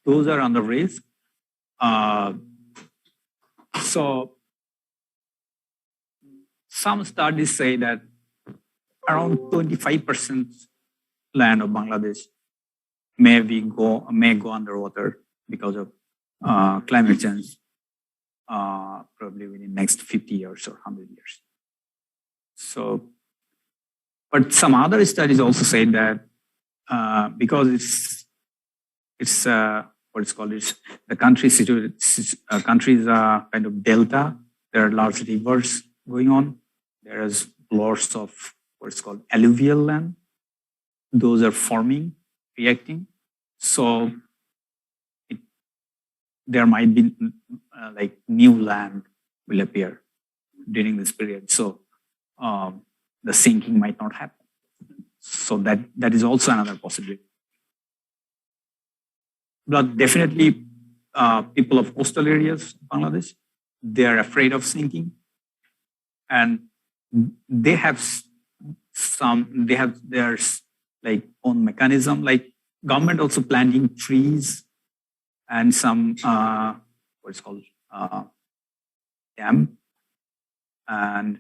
those are under risk. So some studies say that around 25% land of Bangladesh may go underwater because of climate change, probably within next 50 years or 100 years. So, but some other studies also say that because it's what is called is the country situated country is a kind of delta. There are large rivers going on. There is lots of what's called alluvial land. Those are forming, reacting. So there might be like new land will appear during this period. So the sinking might not happen. So that is also another possibility. But definitely people of coastal areas, Bangladesh, they are afraid of sinking. And they have their like own mechanism, like government also planting trees and some what's called dam, and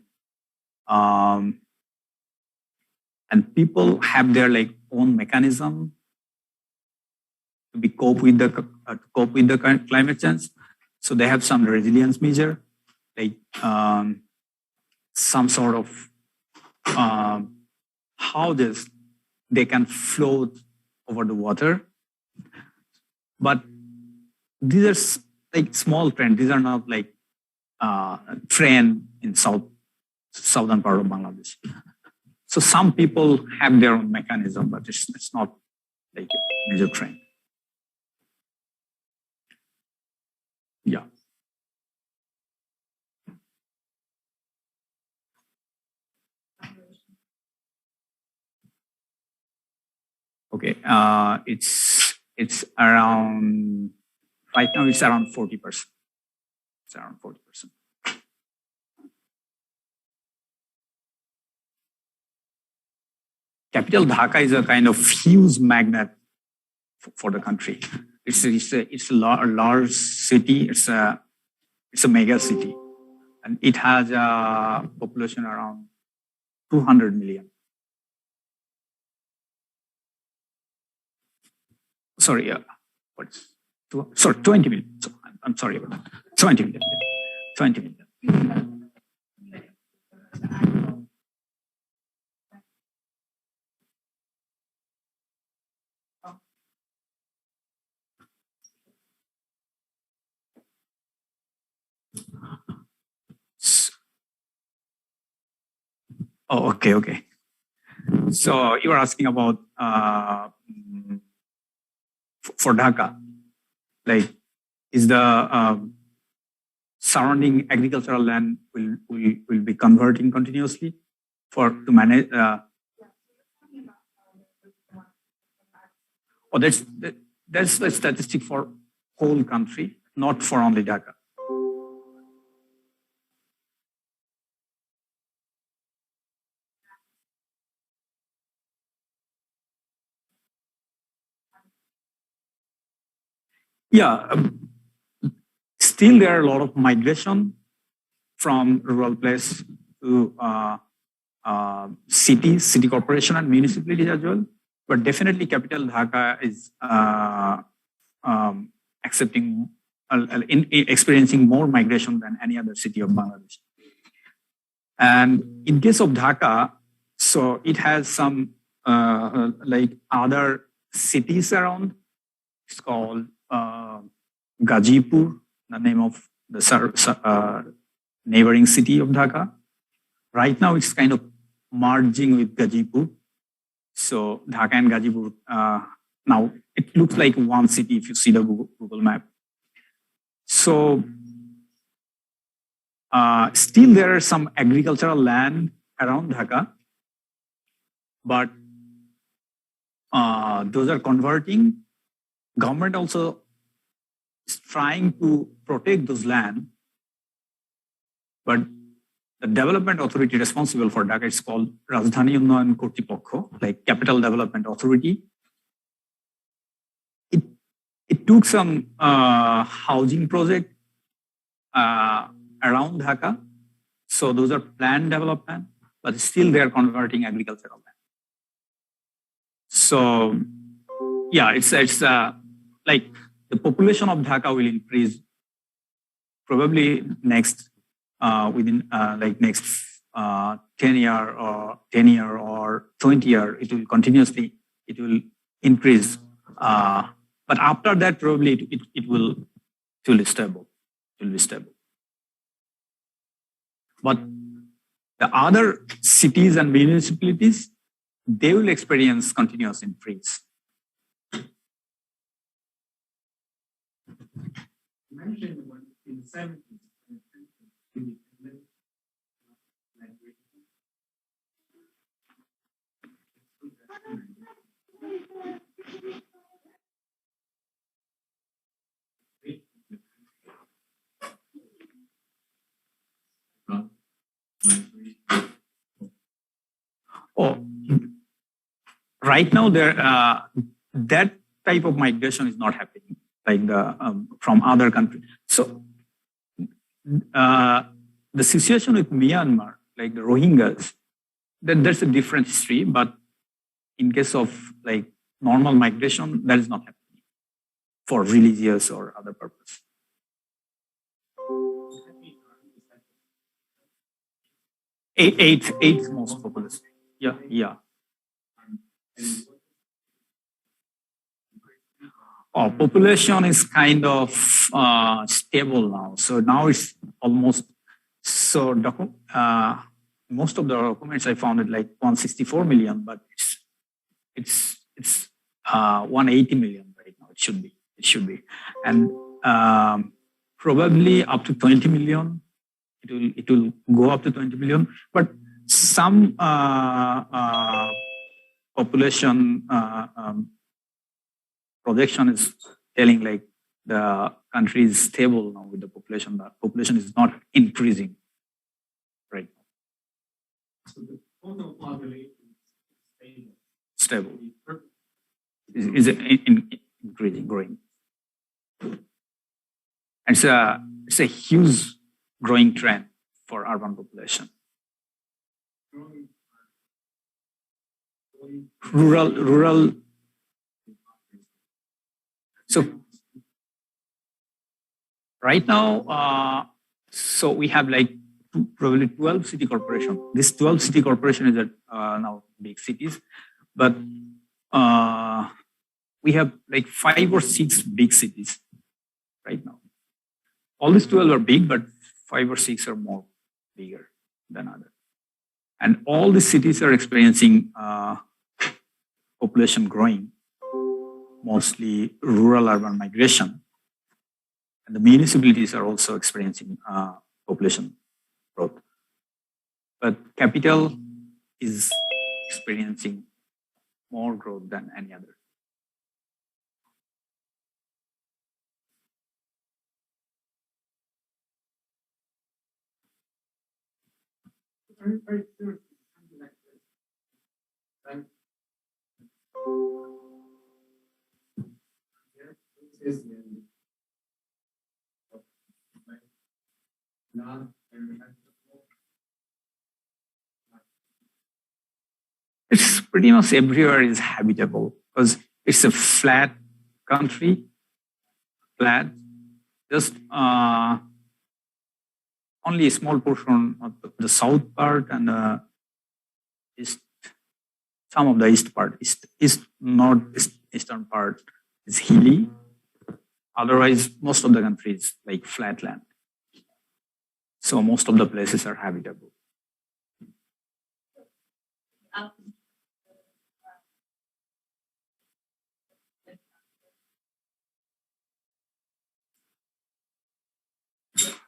people have their like own mechanism to cope with the climate change. So they have some resilience measure, like some sort of how they can float over the water. But these are like small trends. These are not like trend in southern part of Bangladesh. So some people have their own mechanism, but it's not like a major trend. Yeah. Okay, it's around right now. It's around 40%. It's around 40%. Capital Dhaka is a kind of huge magnet for the country. It's a large city. It's a mega city, and it has a population around 200 million. Sorry, 20 million. So, I'm sorry about that. 20 million. 20 million. Oh, okay. So you were asking about for Dhaka, like is the surrounding agricultural land will be converting continuously to manage. That's the statistic for whole country, not for only Dhaka. Yeah, still there are a lot of migration from rural place to cities, city corporation and municipalities as well. But definitely capital Dhaka is experiencing more migration than any other city of Bangladesh. And in case of Dhaka, so it has some like other cities around. It's called Gazipur, the name of the neighboring city of Dhaka. Right now, it's kind of merging with Gazipur. So Dhaka and Gazipur now it looks like one city if you see the Google map. So still there are some agricultural land around Dhaka, but those are converting. Government also is trying to protect those land, but the development authority responsible for Dhaka is called Rajdhani Unnayan Kortipokho, like Capital Development Authority. It took some housing project around Dhaka, so those are planned development, but still they are converting agricultural land. So yeah, it's like the population of Dhaka will increase probably next within like next 10 year or 20 year, it will continuously increase. But after that, probably it will be stable. It will be stable. But the other cities and municipalities, they will experience continuous increase. You mentioned in the 70s, Oh, right now there that type of migration is not happening, like the from other countries. So the situation with Myanmar, like the Rohingyas, there's a different history. But in case of like normal migration, that is not happening for religious or other purpose. Eighth most populous. Yeah. Population is kind of stable now. So now it's almost so. Most of the documents I found it like 164 million, but it's 180 million right now. It should be, and probably up to 20 million. It will go up to 20 million, but some population projection is telling like the country is stable now with the population. The population is not increasing right now. So the total population is stable. Is increasing, growing. It's a huge growing trend for urban population. Rural. So right now, so we have like probably 12 city corporation. This 12 city corporation is now big cities, but we have like 5 or 6 big cities right now. All these 12 are big, but 5 or 6 are more bigger than others. And all the cities are experiencing population growing, mostly rural urban migration. And the municipalities are also experiencing population growth. But capital is experiencing more growth than any other. very sure something like this. Right? Here, this is the end. It's pretty much everywhere is habitable because it's a flat country, flat, just only a small portion of the south part and east, some of the east part, eastern part is hilly. Otherwise, most of the country is like flat land. So most of the places are habitable.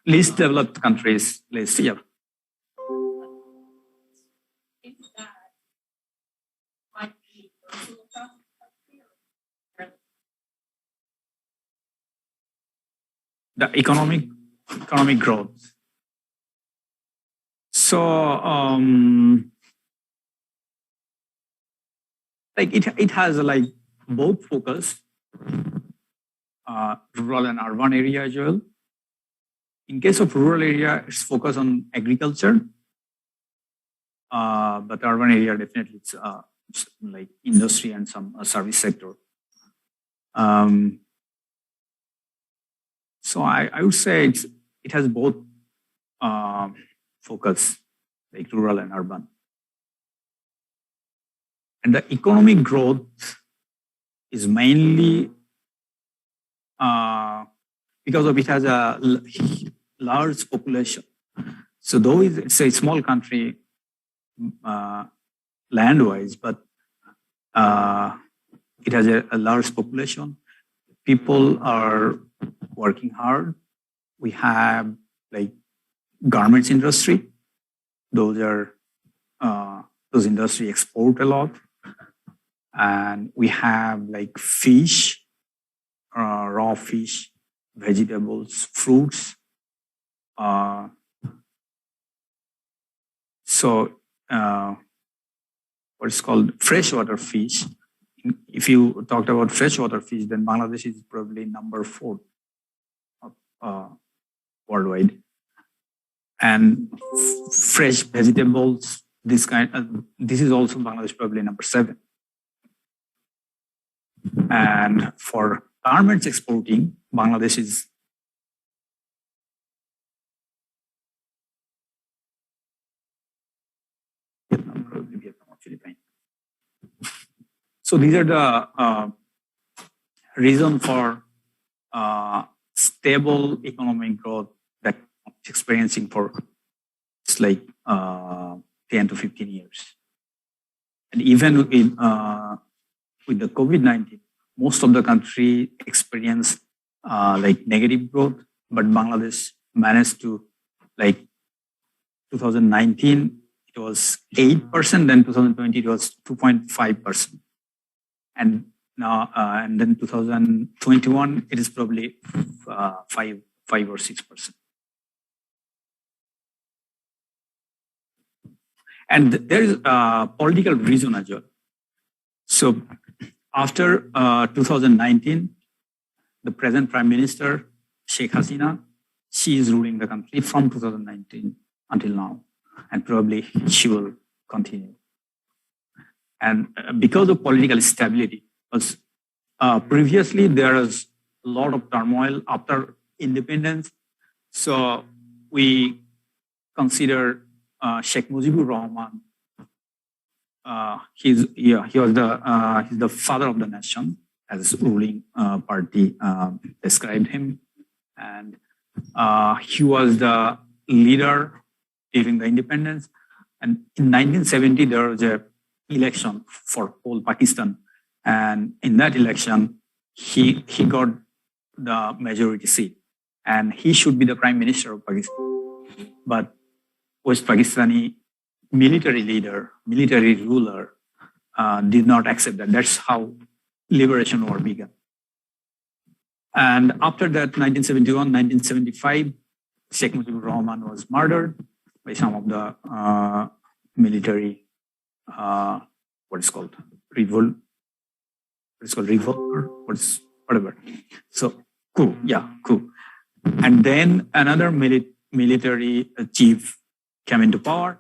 least developed countries list. Yeah. The economic growth. So, like it has like both focus, rural and urban area as well. In case of rural area, it's focused on agriculture, but urban area definitely it's like industry and some service sector. So I would say it has both focus, like rural and urban. And the economic growth is mainly because of it has a large population. So though it's a small country land-wise, but it has a large population. People are working hard. We have like garments industry. Those industry export a lot. And we have like fish, raw fish, vegetables, fruits. What's called freshwater fish. If you talked about freshwater fish, then Bangladesh is probably number 4 worldwide. And fresh vegetables, this is also Bangladesh probably number 7. And for garments exporting, Bangladesh is Vietnam or Philippines. So these are the reason for stable economic growth that it's experiencing for it's like 10 to 15 years. And even with the COVID-19, most of the country experienced like negative growth, but Bangladesh managed to, like 2019, it was 8%, then 2020 it was 2.5%. And now, and then 2021, it is probably 5 or 6%. And there is a political reason as well. So after 2019, the present Prime Minister, Sheikh Hasina, she is ruling the country from 2019 until now, and probably she will continue. And because of political stability, because previously there was a lot of turmoil after independence. So we consider Sheikh Mujibur Rahman. He's the father of the nation, as ruling party described him, and he was the leader during the independence. And in 1970, there was a election for whole Pakistan, and in that election, he got the majority seat, and he should be the Prime Minister of Pakistan. But West Pakistani military leader, military ruler, did not accept that. That's how liberation war began. And after that, 1971, 1975, Sheikh Mujibur Rahman was murdered by some of the military, what is called revolt. It's called revolt or whatever. So coup. And then another military chief came into power,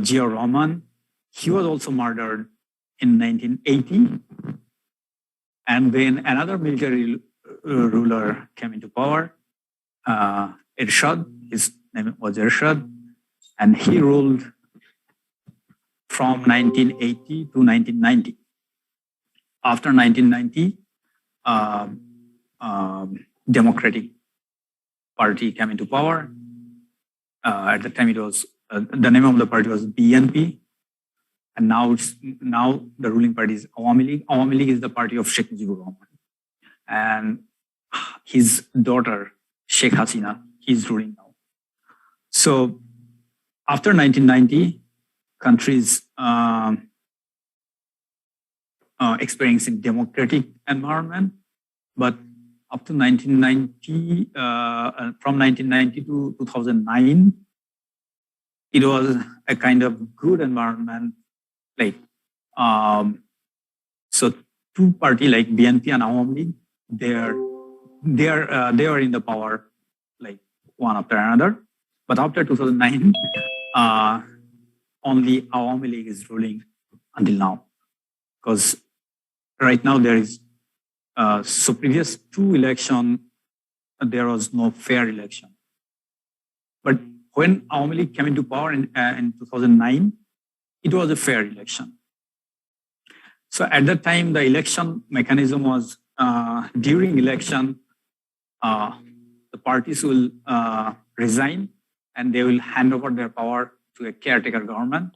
Zia Rahman. He was also murdered in 1980. And then another military ruler came into power, Ershad. His name was Ershad. And he ruled from 1980 to 1990. After 1990, Democratic Party came into power. At the time, it was the name of the party was BNP, and now the ruling party is Awami League. Awami League is the party of Sheikh Mujibur Rahman, and his daughter Sheikh Hasina. he's ruling now. So after 1990, countries experiencing democratic environment, but up to 1990, from 1990 to 2009, it was a kind of good environment. Like, so two party like BNP and Awami League, they are in the power like one after another. But after 2009, only Awami League is ruling until now, because right now there is so previous two election there was no fair election, but when Awami League came into power in 2009, it was a fair election. So at that time, the election mechanism was during election, the parties will resign and they will hand over their power to a caretaker government.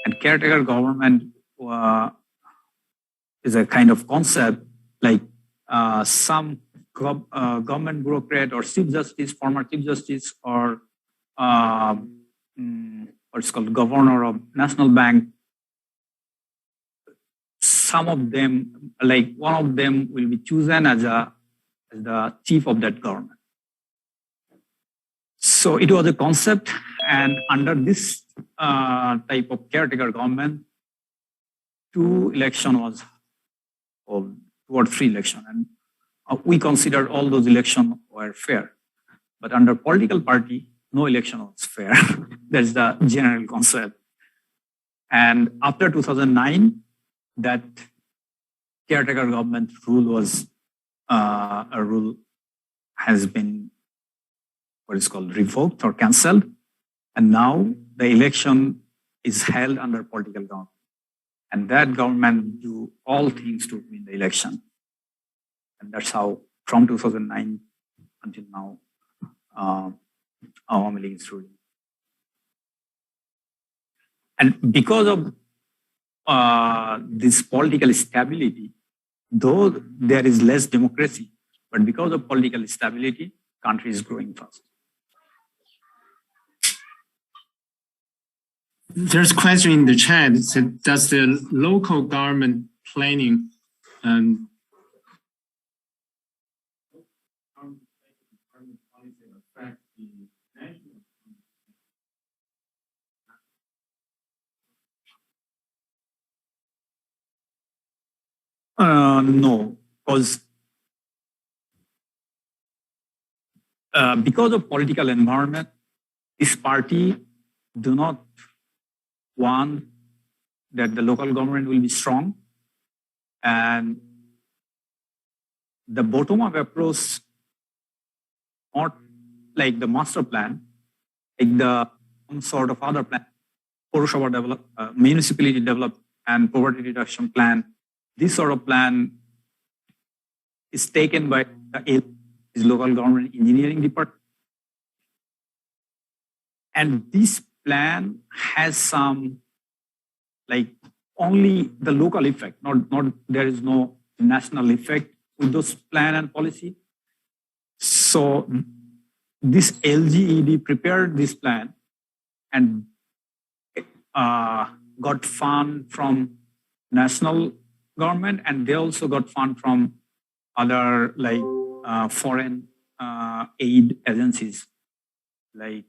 And caretaker government is a kind of concept like some government bureaucrat or chief justice, former chief justice, or what's called governor of National Bank. Some of them, like one of them, will be chosen as the chief of that government. So it was a concept, and under this type of caretaker government, two election was, or two or three election, and we considered all those elections were fair. But under political party, no election was fair. That's the general concept. And after 2009, that caretaker government rule was a rule has been what is called revoked or cancelled, and now the election is held under political government, and that government do all things to win the election, and that's how from 2009 until now Awami League is ruling. And because of this political stability, though there is less democracy, but because of political stability, country is growing fast. There's a question in the chat. It said, does the local government planning no, because of political environment, this party do not want that the local government will be strong, and the bottom-up approach, not like the master plan, like the some sort of other plan, Purushabha develop, municipality develop, and poverty reduction plan. This sort of plan is taken by the local government engineering department, and this plan has some like only the local effect, not there is no national effect with those plan and policy. So this LGED prepared this plan and got fund from national government, and they also got fund from other like foreign aid agencies like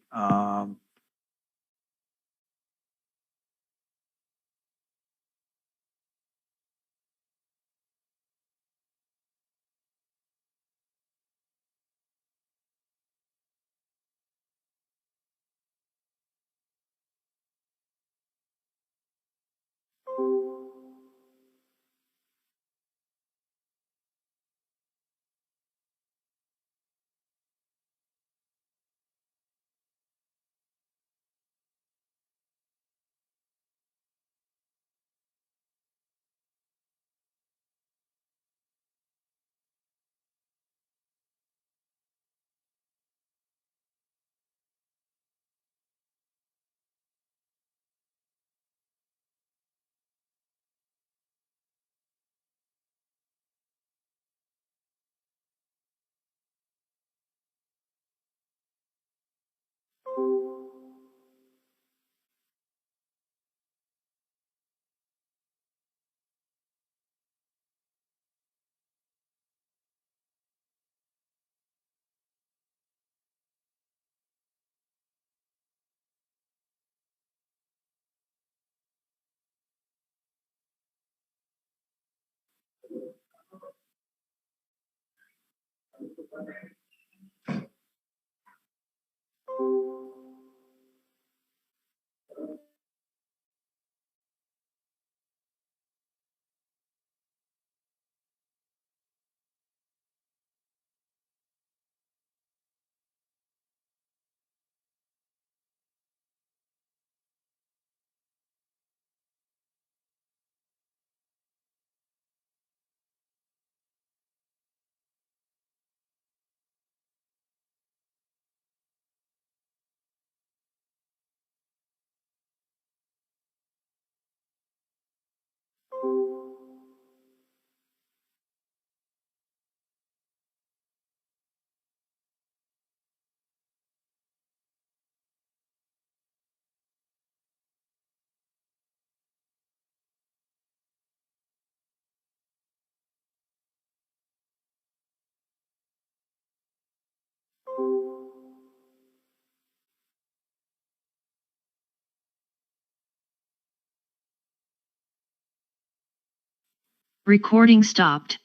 Recording stopped.